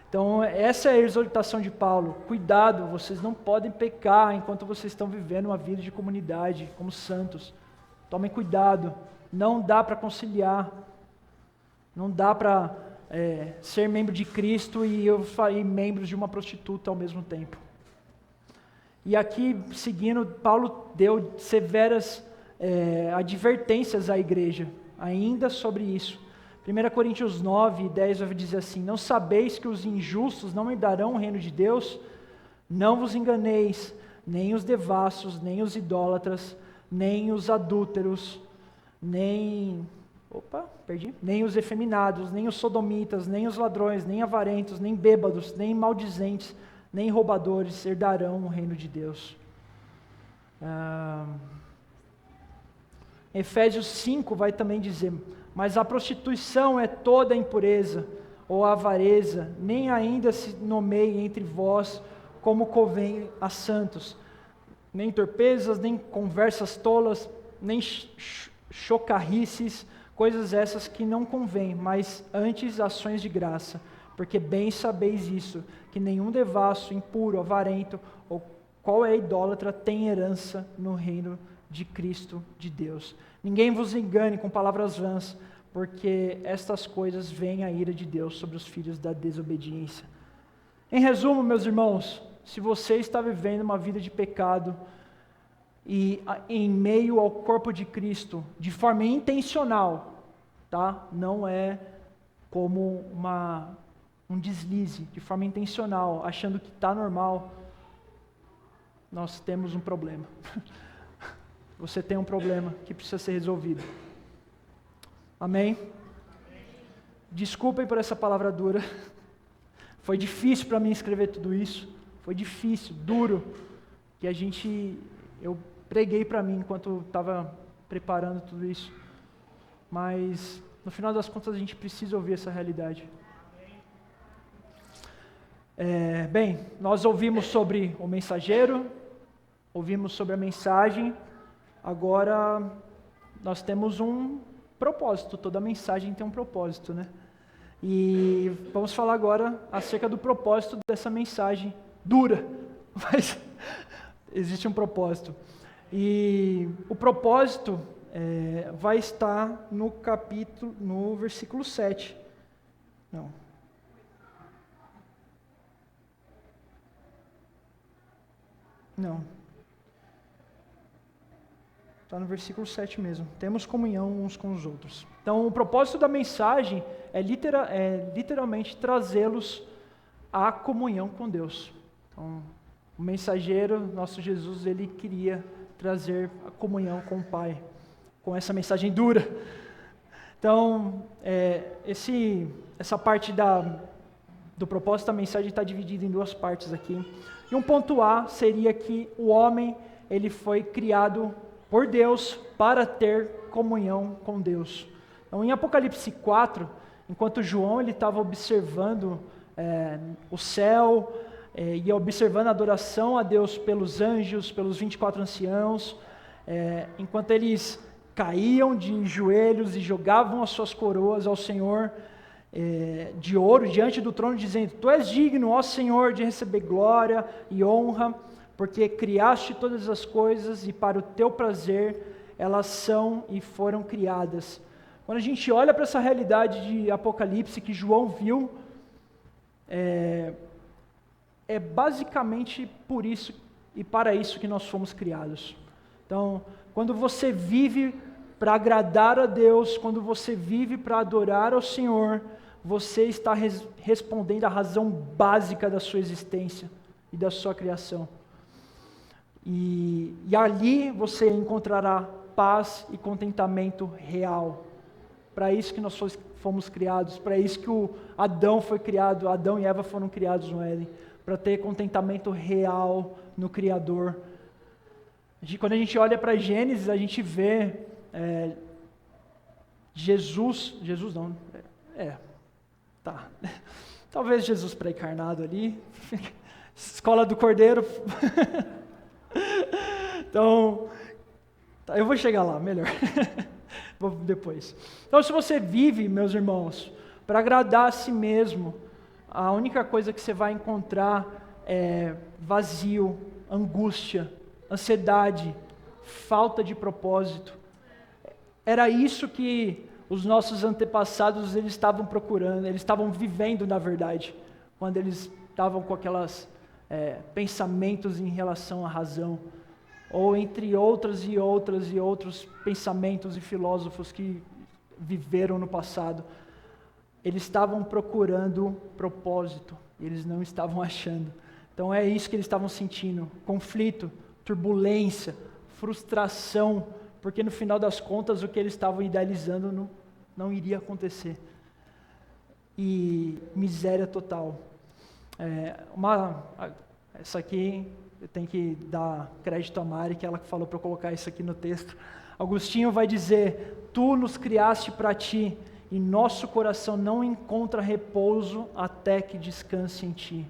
Então, essa é a exortação de Paulo. Cuidado, vocês não podem pecar enquanto vocês estão vivendo uma vida de comunidade, como santos. Tomem cuidado. Não dá para conciliar. Não dá para ser membro de Cristo e membro de uma prostituta ao mesmo tempo. E aqui, seguindo, Paulo deu severas advertências à igreja, ainda sobre isso. 1 Coríntios 9, 10 vai dizer assim, não sabeis que os injustos não herdarão o reino de Deus? Não vos enganeis, nem os devassos, nem os idólatras, nem os adúlteros, nem os efeminados, nem os sodomitas, nem os ladrões, nem avarentos, nem bêbados, nem maldizentes, nem roubadores herdarão o reino de Deus. Efésios 5 vai também dizer: mas a prostituição é toda impureza ou avareza, nem ainda se nomeie entre vós como convém a santos, nem torpezas, nem conversas tolas, nem chocarrices, coisas essas que não convêm, mas antes ações de graça, porque bem sabeis isso, que nenhum devasso, impuro, avarento, ou qual é idólatra, tem herança no reino de Cristo de Deus. Ninguém vos engane com palavras vãs, porque estas coisas vêm a ira de Deus sobre os filhos da desobediência. Em resumo, meus irmãos, se você está vivendo uma vida de pecado e em meio ao corpo de Cristo, de forma intencional, tá? Não é como um deslize, de forma intencional, achando que está normal, nós temos um problema. Você tem um problema que precisa ser resolvido. Amém? Desculpem por essa palavra dura. Foi difícil para mim escrever tudo isso. Foi difícil, duro. Que eu preguei para mim enquanto estava preparando tudo isso. Mas, no final das contas, a gente precisa ouvir essa realidade. Bem, nós ouvimos sobre o mensageiro, ouvimos sobre a mensagem, agora nós temos um propósito, toda mensagem tem um propósito, né? E vamos falar agora acerca do propósito dessa mensagem dura, mas existe um propósito. E o propósito vai estar no versículo 7. Não. Está no versículo 7 mesmo. Temos comunhão uns com os outros. Então, o propósito da mensagem é literalmente trazê-los à comunhão com Deus. Então, o mensageiro, nosso Jesus, ele queria trazer a comunhão com o Pai, com essa mensagem dura. Então, essa parte do propósito da mensagem está dividida em duas partes aqui. E um ponto A seria que o homem, ele foi criado por Deus para ter comunhão com Deus. Então, em Apocalipse 4, enquanto João estava observando o céu, e observando a adoração a Deus pelos anjos, pelos 24 anciãos, enquanto eles caíam de joelhos e jogavam as suas coroas ao Senhor de ouro diante do trono, dizendo: Tu és digno, ó Senhor, de receber glória e honra, porque criaste todas as coisas e para o teu prazer elas são e foram criadas. Quando a gente olha para essa realidade de Apocalipse que João viu, é basicamente por isso e para isso que nós fomos criados. Então, quando você vive para agradar a Deus, quando você vive para adorar ao Senhor, você está respondendo à razão básica da sua existência e da sua criação. E ali você encontrará paz e contentamento real. Para isso que nós fomos criados, para isso que o Adão foi criado, Adão e Eva foram criados no Éden, para ter contentamento real no Criador. Quando a gente olha para Gênesis, a gente vê Jesus não, talvez Jesus pré-encarnado ali, escola do Cordeiro. Então, eu vou chegar lá, melhor, vou depois. Então, se você vive, meus irmãos, para agradar a si mesmo, a única coisa que você vai encontrar é vazio, angústia, ansiedade, falta de propósito. Era isso que os nossos antepassados eles estavam procurando, eles estavam vivendo na verdade, quando eles estavam com aquelas pensamentos em relação à razão, ou entre outros pensamentos e filósofos que viveram no passado. Eles estavam procurando propósito, eles não estavam achando. Então é isso que eles estavam sentindo: conflito, turbulência, frustração, porque no final das contas o que eles estavam idealizando não iria acontecer. E miséria total. Essa aqui, eu tenho que dar crédito a Mari, que ela falou para eu colocar isso aqui no texto. Agostinho vai dizer: tu nos criaste para ti, e nosso coração não encontra repouso até que descanse em ti.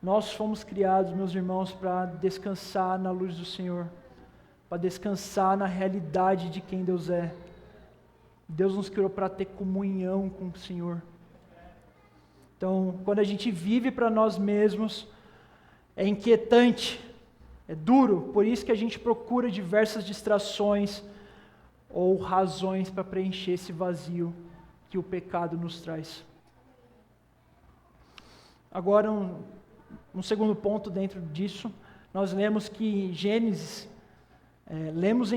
Nós fomos criados, meus irmãos, para descansar na luz do Senhor, para descansar na realidade de quem Deus é. Deus nos criou para ter comunhão com o Senhor. Então, quando a gente vive para nós mesmos, é inquietante, é duro, por isso que a gente procura diversas distrações ou razões para preencher esse vazio que o pecado nos traz. Agora, um segundo ponto dentro disso, nós lemos em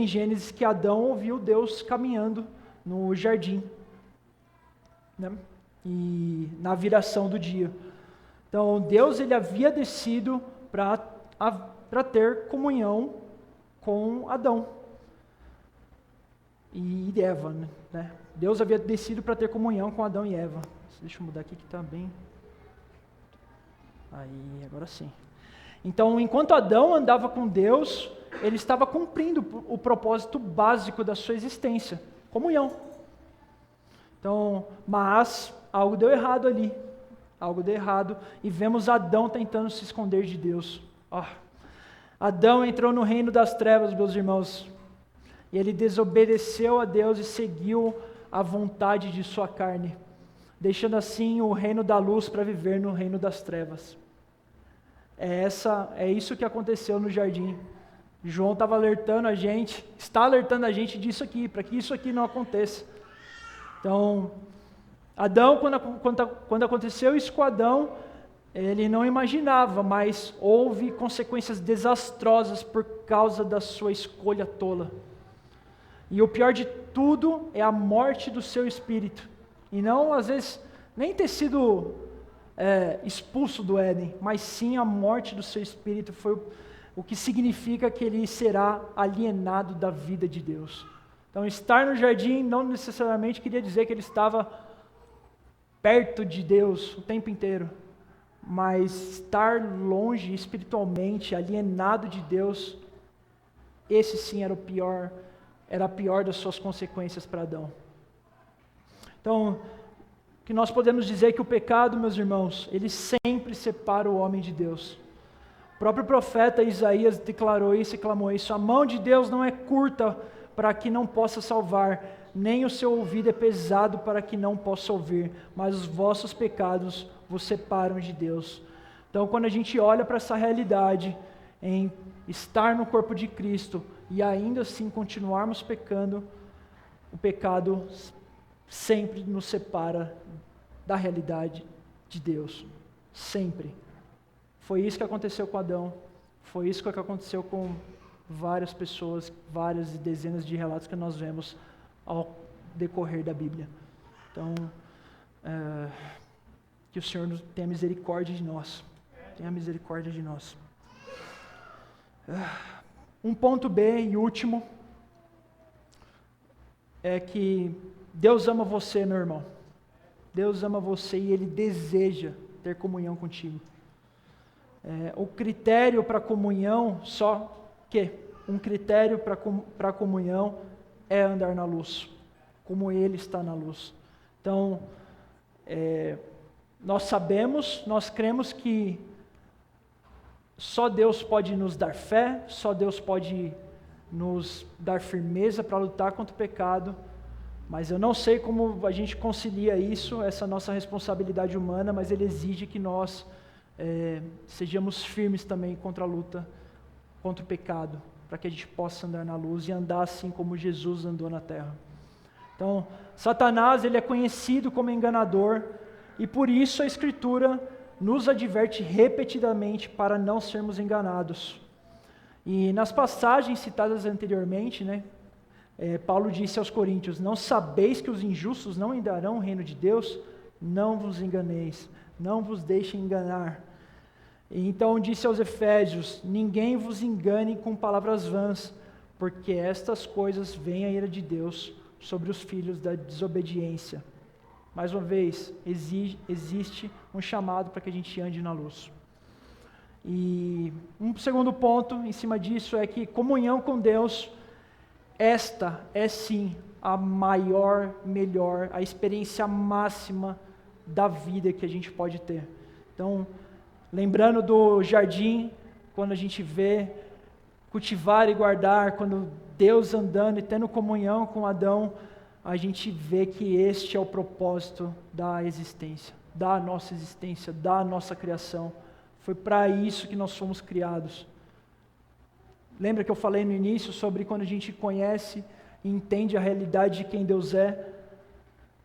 Gênesis que Adão ouviu Deus caminhando no jardim, né? E na viração do dia. Então, Deus ele havia descido para ter comunhão com Adão e Eva, né? Deus havia descido para ter comunhão com Adão e Eva. Deixa eu mudar aqui que está bem. Aí, agora sim. Então, enquanto Adão andava com Deus, ele estava cumprindo o propósito básico da sua existência: comunhão. Então, mas algo deu errado ali. Algo deu errado e vemos Adão tentando se esconder de Deus. Adão entrou no reino das trevas, meus irmãos, e ele desobedeceu a Deus e seguiu a vontade de sua carne, deixando assim o reino da luz para viver no reino das trevas. É isso que aconteceu no jardim. João estava alertando a gente, está alertando a gente disso aqui, para que isso aqui não aconteça. Então, Adão, quando aconteceu isso com Adão, ele não imaginava, mas houve consequências desastrosas por causa da sua escolha tola. E o pior de tudo é a morte do seu espírito. E não, às vezes, nem ter sido expulso do Éden, mas sim a morte do seu espírito foi o que significa que ele será alienado da vida de Deus. Então, estar no jardim não necessariamente queria dizer que ele estava perto de Deus o tempo inteiro, mas estar longe espiritualmente, alienado de Deus, esse sim era a pior das suas consequências para Adão. Então, o que nós podemos dizer é que o pecado, meus irmãos, ele sempre separa o homem de Deus. O próprio profeta Isaías declarou isso e clamou isso: a mão de Deus não é curta para que não possa salvar, nem o seu ouvido é pesado para que não possa ouvir, mas os vossos pecados vos separam de Deus. Então, quando a gente olha para essa realidade, em estar no corpo de Cristo e ainda assim continuarmos pecando, o pecado sempre nos separa da realidade de Deus. Sempre. Foi isso que aconteceu com Adão, foi isso que aconteceu com várias pessoas, várias dezenas de relatos que nós vemos ao decorrer da Bíblia. Então, que o Senhor tenha misericórdia de nós. Tenha misericórdia de nós. Um ponto B e último é que Deus ama você, meu irmão. Deus ama você e Ele deseja ter comunhão contigo. O critério para comunhão, um critério para a comunhão é andar na luz, como Ele está na luz. Então, nós cremos que só Deus pode nos dar fé, só Deus pode nos dar firmeza para lutar contra o pecado, mas eu não sei como a gente concilia isso, essa nossa responsabilidade humana, mas Ele exige que nós sejamos firmes também contra a luta, contra o pecado, para que a gente possa andar na luz e andar assim como Jesus andou na terra. Então, Satanás, ele é conhecido como enganador, e por isso a Escritura nos adverte repetidamente para não sermos enganados. E nas passagens citadas anteriormente, Paulo disse aos Coríntios: não sabeis que os injustos não herdarão o reino de Deus? Não vos enganeis, não vos deixem enganar. Então disse aos Efésios: ninguém vos engane com palavras vãs, porque estas coisas vêm a ira de Deus sobre os filhos da desobediência. Mais uma vez, existe um chamado para que a gente ande na luz. E um segundo ponto em cima disso é que comunhão com Deus, esta é sim a maior, melhor, a experiência máxima da vida que a gente pode ter. Então, lembrando do jardim, quando a gente vê cultivar e guardar, quando Deus andando e tendo comunhão com Adão, a gente vê que este é o propósito da existência, da nossa criação. Foi para isso que nós fomos criados. Lembra que eu falei no início sobre quando a gente conhece e entende a realidade de quem Deus é,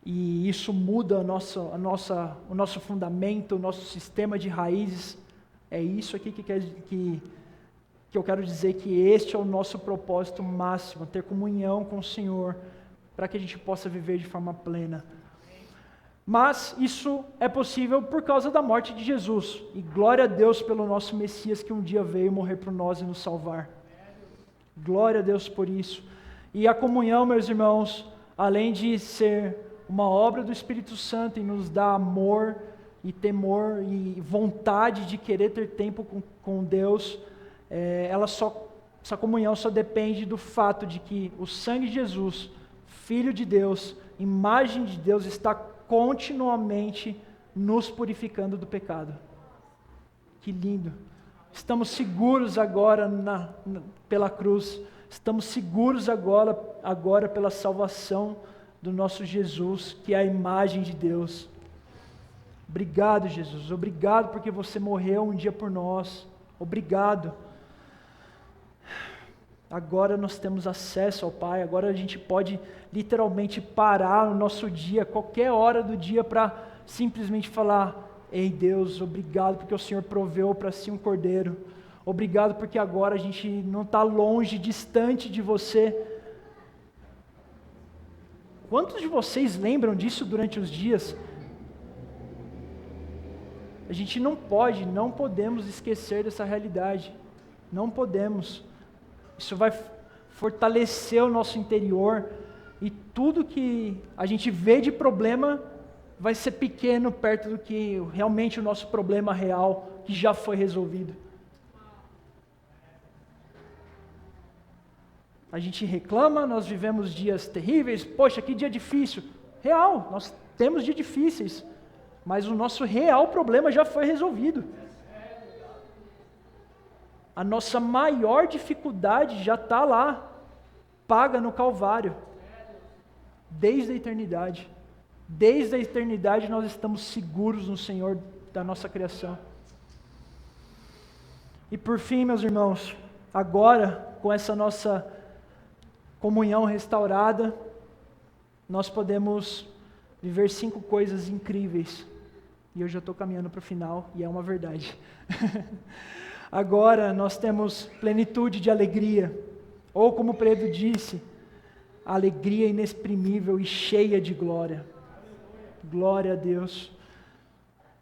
e isso muda o nosso fundamento, o nosso sistema de raízes. É isso aqui que eu quero dizer, que este é o nosso propósito máximo, ter comunhão com o Senhor, para que a gente possa viver de forma plena. Mas isso é possível por causa da morte de Jesus, e glória a Deus pelo nosso Messias que um dia veio morrer por nós e nos salvar. Glória a Deus por isso. E a comunhão, meus irmãos, além de ser uma obra do Espírito Santo e nos dar amor e temor e vontade de querer ter tempo com Deus, essa comunhão só depende do fato de que o sangue de Jesus, Filho de Deus, imagem de Deus, está continuamente nos purificando do pecado. Que lindo! Estamos seguros agora pela cruz, estamos seguros agora pela salvação do nosso Jesus, que é a imagem de Deus. Obrigado, Jesus, obrigado porque você morreu um dia por nós, obrigado. Agora nós temos acesso ao Pai, agora a gente pode literalmente parar no nosso dia, qualquer hora do dia, para simplesmente falar: ei Deus, obrigado porque o Senhor proveu para si um cordeiro, obrigado porque agora a gente não está longe, distante de você. Quantos de vocês lembram disso durante os dias? A gente não podemos esquecer dessa realidade, não podemos. Isso vai fortalecer o nosso interior, e tudo que a gente vê de problema vai ser pequeno perto do que realmente o nosso problema real, que já foi resolvido. A gente reclama, nós vivemos dias terríveis, poxa, que dia difícil. Real, nós temos dias difíceis, mas o nosso real problema já foi resolvido. A nossa maior dificuldade já está lá, paga no Calvário, desde a eternidade. Desde a eternidade nós estamos seguros no Senhor da nossa criação. E por fim, meus irmãos, agora, com essa nossa comunhão restaurada, nós podemos viver 5 coisas incríveis. E eu já estou caminhando para o final, e é uma verdade. Agora nós temos plenitude de alegria, ou como Pedro disse, alegria inexprimível e cheia de glória. Glória a Deus.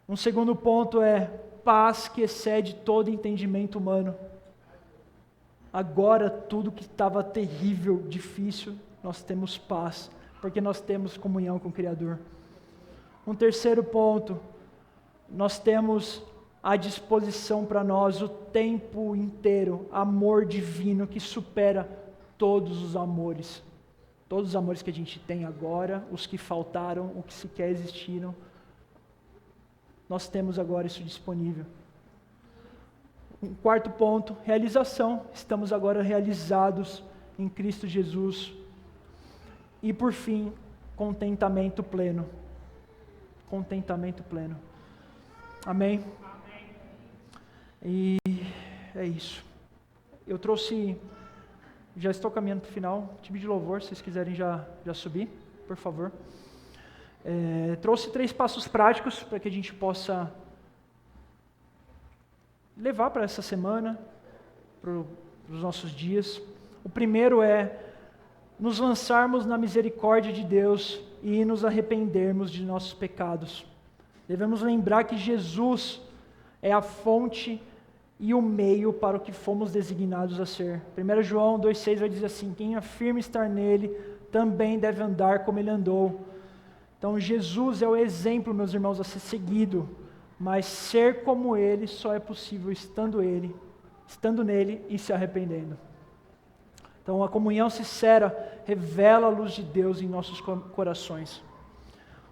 Um segundo ponto é paz que excede todo entendimento humano. Agora tudo que estava terrível, difícil, nós temos paz, porque nós temos comunhão com o Criador. Um terceiro ponto, nós temos à disposição para nós o tempo inteiro, amor divino que supera todos os amores que a gente tem agora, os que faltaram, os que sequer existiram, nós temos agora isso disponível. Um quarto ponto, realização, estamos agora realizados em Cristo Jesus. E por fim, contentamento pleno. Contentamento pleno. Amém? E é isso. Eu trouxe, já estou caminhando para o final, time de louvor, se vocês quiserem já subir, por favor. Trouxe 3 passos práticos para que a gente possa levar para essa semana, para os nossos dias. O primeiro é nos lançarmos na misericórdia de Deus e nos arrependermos de nossos pecados. Devemos lembrar que Jesus é a fonte e o meio para o que fomos designados a ser. 1 João 2,6 vai dizer assim: quem afirma estar nele, também deve andar como ele andou. Então Jesus é o exemplo, meus irmãos, a ser seguido, mas ser como ele só é possível estando nele e se arrependendo. Então a comunhão sincera revela a luz de Deus em nossos corações.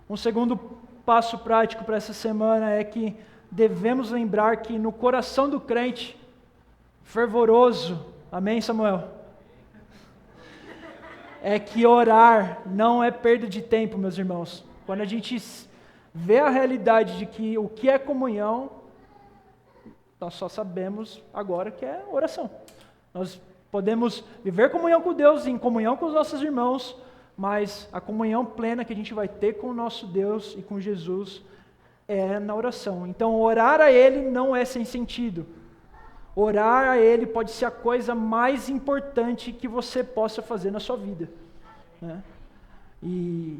Um segundo passo prático para essa semana é que devemos lembrar que no coração do crente fervoroso, amém, Samuel? É que orar não é perda de tempo, meus irmãos. Quando a gente vê a realidade de que o que é comunhão, nós só sabemos agora que é oração. Nós podemos viver comunhão com Deus, em comunhão com os nossos irmãos, mas a comunhão plena que a gente vai ter com o nosso Deus e com Jesus é na oração. Então, orar a Ele não é sem sentido. Orar a Ele pode ser a coisa mais importante que você possa fazer na sua vida, né? E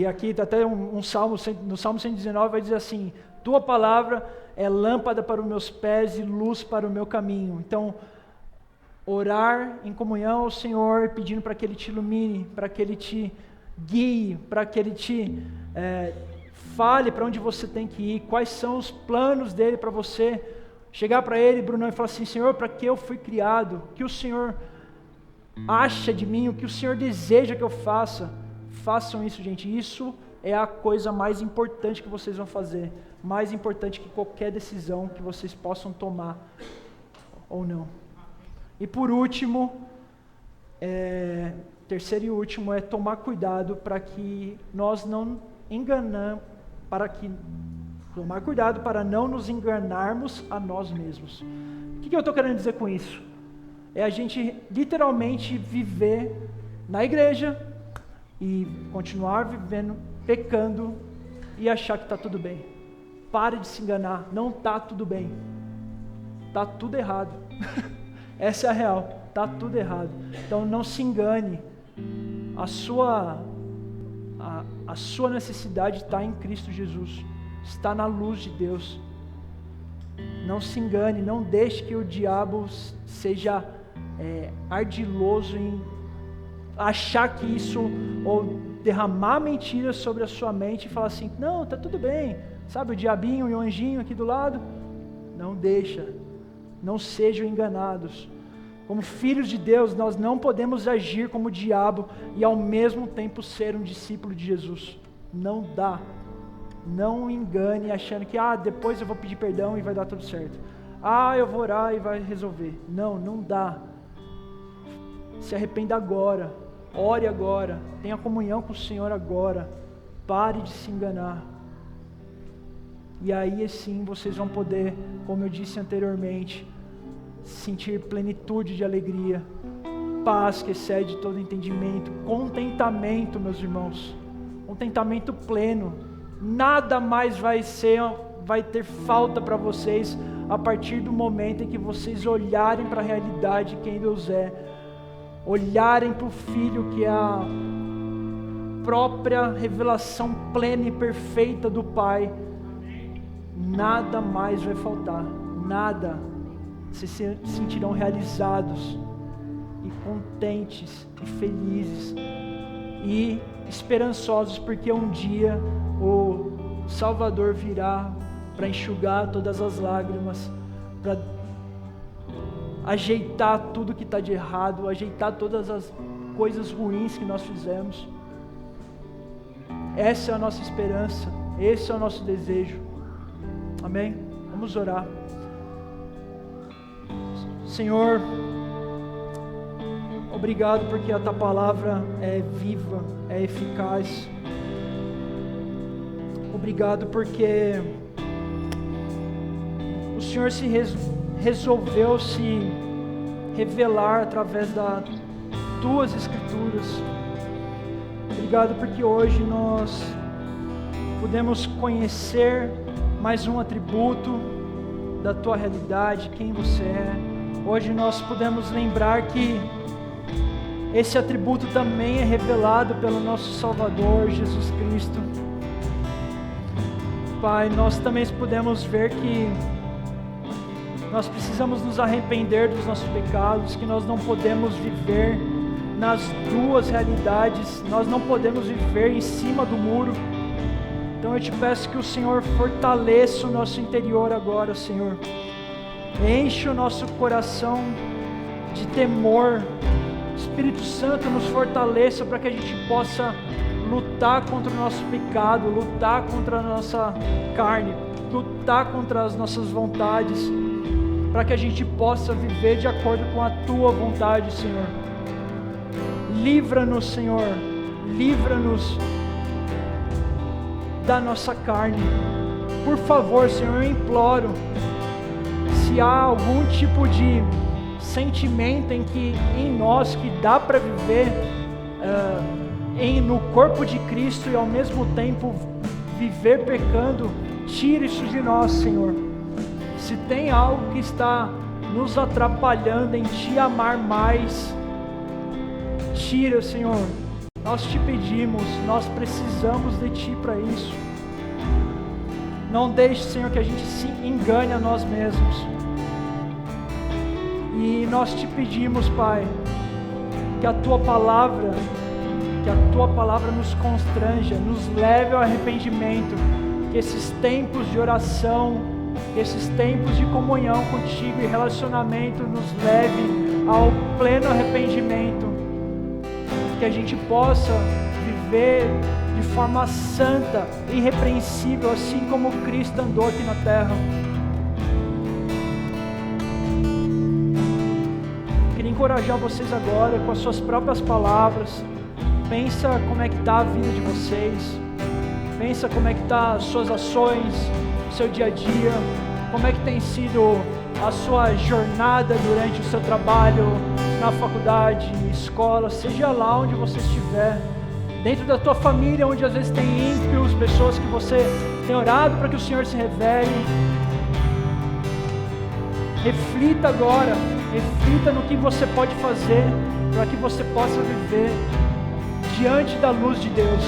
aqui está até um salmo, no Salmo 119 vai dizer assim: tua palavra é lâmpada para os meus pés e luz para o meu caminho. Então, orar em comunhão ao Senhor, pedindo para que Ele te ilumine, para que Ele te guie, para que Ele te fale para onde você tem que ir, quais são os planos dEle para você. Chegar para Ele, Brunão, e falar assim: Senhor, para que eu fui criado? O que o Senhor acha de mim? O que o Senhor deseja que eu faça? Façam isso, gente. Isso é a coisa mais importante que vocês vão fazer, mais importante que qualquer decisão que vocês possam tomar ou não. E por último, terceiro e último, é tomar cuidado para que nós não enganamos, tomar cuidado para não nos enganarmos a nós mesmos. O que eu estou querendo dizer com isso? É a gente literalmente viver na igreja e continuar vivendo, pecando e achar que está tudo bem. Pare de se enganar, não está tudo bem. Está tudo errado. Essa é a real, está tudo errado. Então não se engane, a sua necessidade está em Cristo Jesus, está na luz de Deus. Não se engane, não deixe que o diabo seja ardiloso em achar que isso, ou derramar mentiras sobre a sua mente e falar assim: não, está tudo bem, sabe o diabinho e o anjinho aqui do lado? Não deixa. Não sejam enganados. Como filhos de Deus, nós não podemos agir como o diabo e ao mesmo tempo ser um discípulo de Jesus. Não dá. Não engane achando que depois eu vou pedir perdão e vai dar tudo certo. Eu vou orar e vai resolver. Não, não dá. Se arrependa agora. Ore agora. Tenha comunhão com o Senhor agora. Pare de se enganar. E aí sim vocês vão poder, como eu disse anteriormente, sentir plenitude de alegria, paz que excede todo entendimento, contentamento, meus irmãos, contentamento pleno. Nada mais vai ter falta para vocês a partir do momento em que vocês olharem para a realidade de quem Deus é, olharem para o Filho, que é a própria revelação plena e perfeita do Pai. Nada mais vai faltar, nada. Vocês se sentirão realizados e contentes e felizes e esperançosos, porque um dia o Salvador virá para enxugar todas as lágrimas, para ajeitar tudo que está de errado, ajeitar todas as coisas ruins que nós fizemos. Essa é a nossa esperança, esse é o nosso desejo. Amém? Vamos orar. Senhor, obrigado porque a Tua palavra é viva, é eficaz. Obrigado porque o Senhor resolveu se revelar através das Tuas Escrituras. Obrigado porque hoje nós podemos conhecer mais um atributo da Tua realidade, quem Você é. Hoje nós podemos lembrar que esse atributo também é revelado pelo nosso Salvador, Jesus Cristo. Pai, nós também podemos ver que nós precisamos nos arrepender dos nossos pecados, que nós não podemos viver nas duas realidades, nós não podemos viver em cima do muro. Então eu te peço que o Senhor fortaleça o nosso interior agora, Senhor. Enche o nosso coração de temor. Espírito Santo, nos fortaleça para que a gente possa lutar contra o nosso pecado, lutar contra a nossa carne, lutar contra as nossas vontades, para que a gente possa viver de acordo com a Tua vontade, Senhor. Livra-nos, Senhor, livra-nos da nossa carne. Por favor, Senhor, eu imploro, se há algum tipo de sentimento em nós que dá para viver no corpo de Cristo e ao mesmo tempo viver pecando, tira isso de nós, Senhor. Se tem algo que está nos atrapalhando em Te amar mais, tira, Senhor. Nós Te pedimos, nós precisamos de Ti para isso. Não deixe, Senhor, que a gente se engane a nós mesmos. E nós Te pedimos, Pai, que a Tua palavra nos constranja, nos leve ao arrependimento, que esses tempos de oração, esses tempos de comunhão contigo e relacionamento nos leve ao pleno arrependimento, que a gente possa viver de forma santa, irrepreensível, assim como Cristo andou aqui na terra. Queria encorajar vocês agora com as suas próprias palavras. Pensa como é que está a vida de vocês, pensa como é que está as suas ações, seu dia a dia, como é que tem sido a sua jornada durante o seu trabalho, na faculdade, escola, seja lá onde você estiver, dentro da tua família, onde às vezes tem ímpios, pessoas que você tem orado para que o Senhor se revele. Reflita agora, reflita no que você pode fazer para que você possa viver diante da luz de Deus.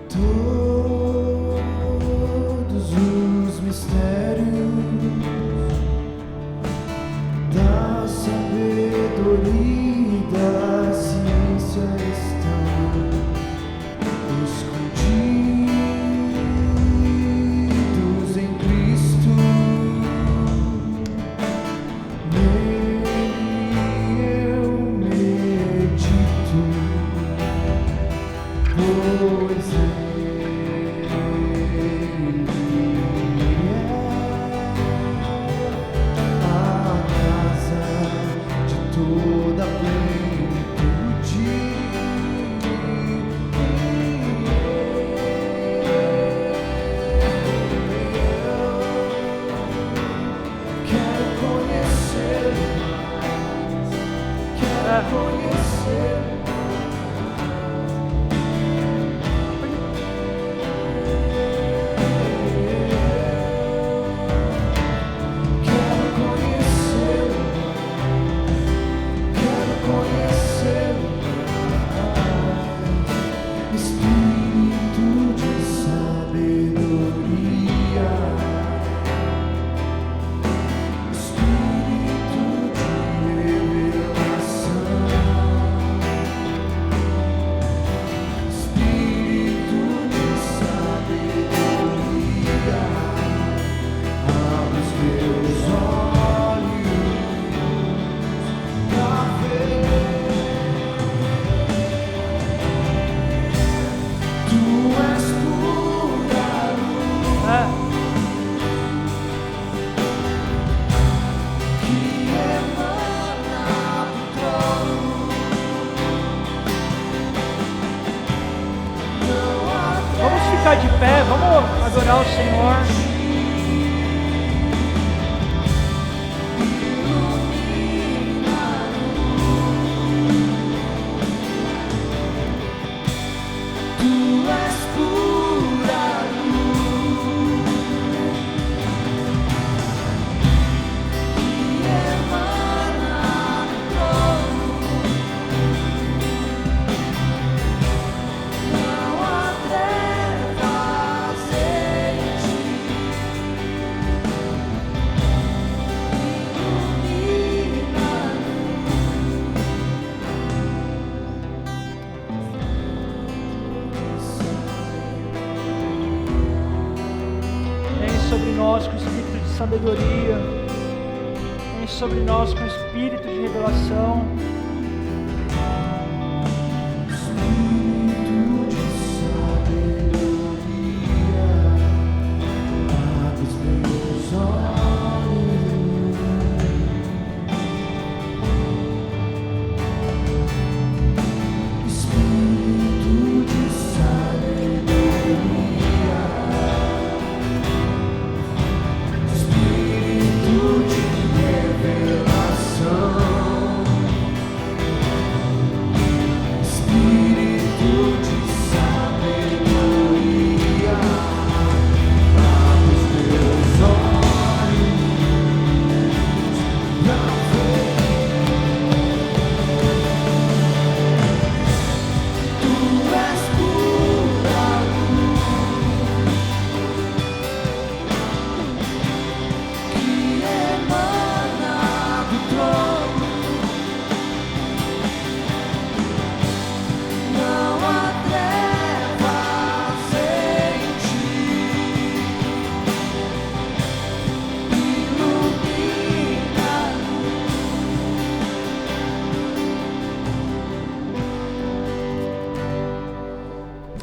Todos os mistérios da sabedoria e da ciência estão escondidos em Cristo. Pois a casa de toda plenitude. Quero conhecer mais, quero conhecer. Ficar de pé, vamos adorar o Senhor. nós com espírito de sabedoria. Vem sobre nós com espírito de revelação.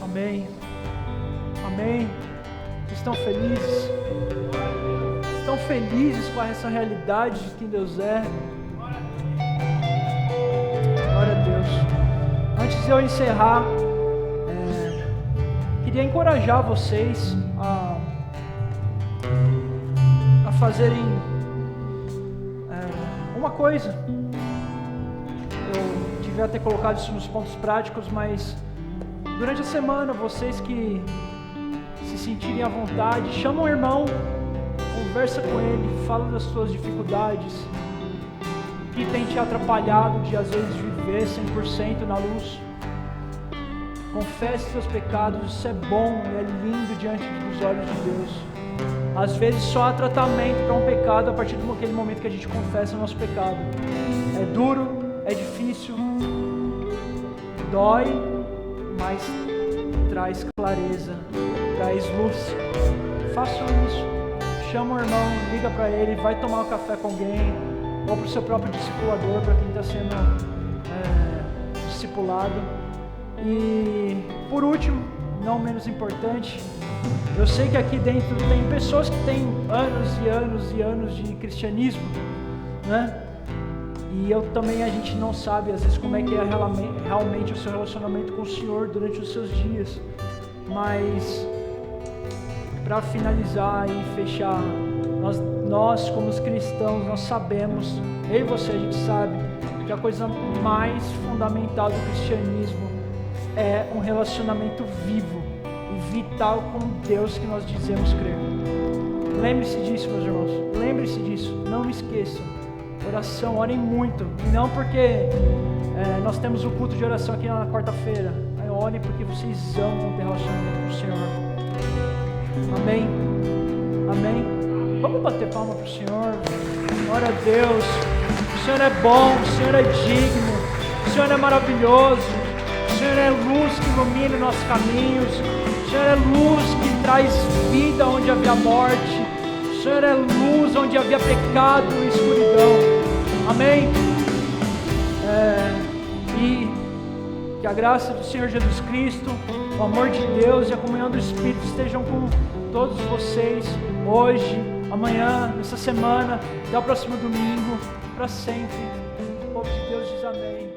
Amém. Amém. Vocês estão felizes? Estão felizes com essa realidade de quem Deus é? Glória a Deus. Antes de eu encerrar, queria encorajar vocês a fazerem uma coisa. Eu devia ter colocado isso nos pontos práticos, mas durante a semana, vocês que se sentirem à vontade, chama um irmão, conversa com ele, fala das suas dificuldades, que tem te atrapalhado de às vezes viver 100% na luz. Confesse seus pecados, isso é bom e é lindo diante dos olhos de Deus. Às vezes só há tratamento para um pecado a partir daquele momento que a gente confessa o nosso pecado. É duro, é difícil, dói, mas traz clareza, traz luz. Façam isso. Chama o irmão, liga para ele, vai tomar um café com alguém, ou para o seu próprio discipulador, para quem está sendo discipulado. E por último, não menos importante, eu sei que aqui dentro tem pessoas que têm anos e anos e anos de cristianismo, né? E a gente não sabe às vezes como é que é realmente o seu relacionamento com o Senhor durante os seus dias. Mas para finalizar e fechar, nós como os cristãos, nós sabemos, eu e você, a gente sabe que a coisa mais fundamental do cristianismo é um relacionamento vivo e vital com Deus que nós dizemos crer. Lembre-se disso, meus irmãos, lembre-se disso, não esqueçam. Oração, orem muito, e não porque nós temos o culto de oração aqui na quarta-feira. Orem porque vocês amam ter relacionamento com o Senhor. Amém? Amém? Vamos bater palma para o Senhor. Glória a Deus. O Senhor é bom, o Senhor é digno, o Senhor é maravilhoso, o Senhor é luz que ilumina os nossos caminhos, o Senhor é luz que traz vida onde havia morte, o Senhor é luz onde havia pecado e escuridão. Amém? E que a graça do Senhor Jesus Cristo, o amor de Deus e a comunhão do Espírito estejam com todos vocês hoje, amanhã, nessa semana, até o próximo domingo, para sempre. O povo de Deus diz amém.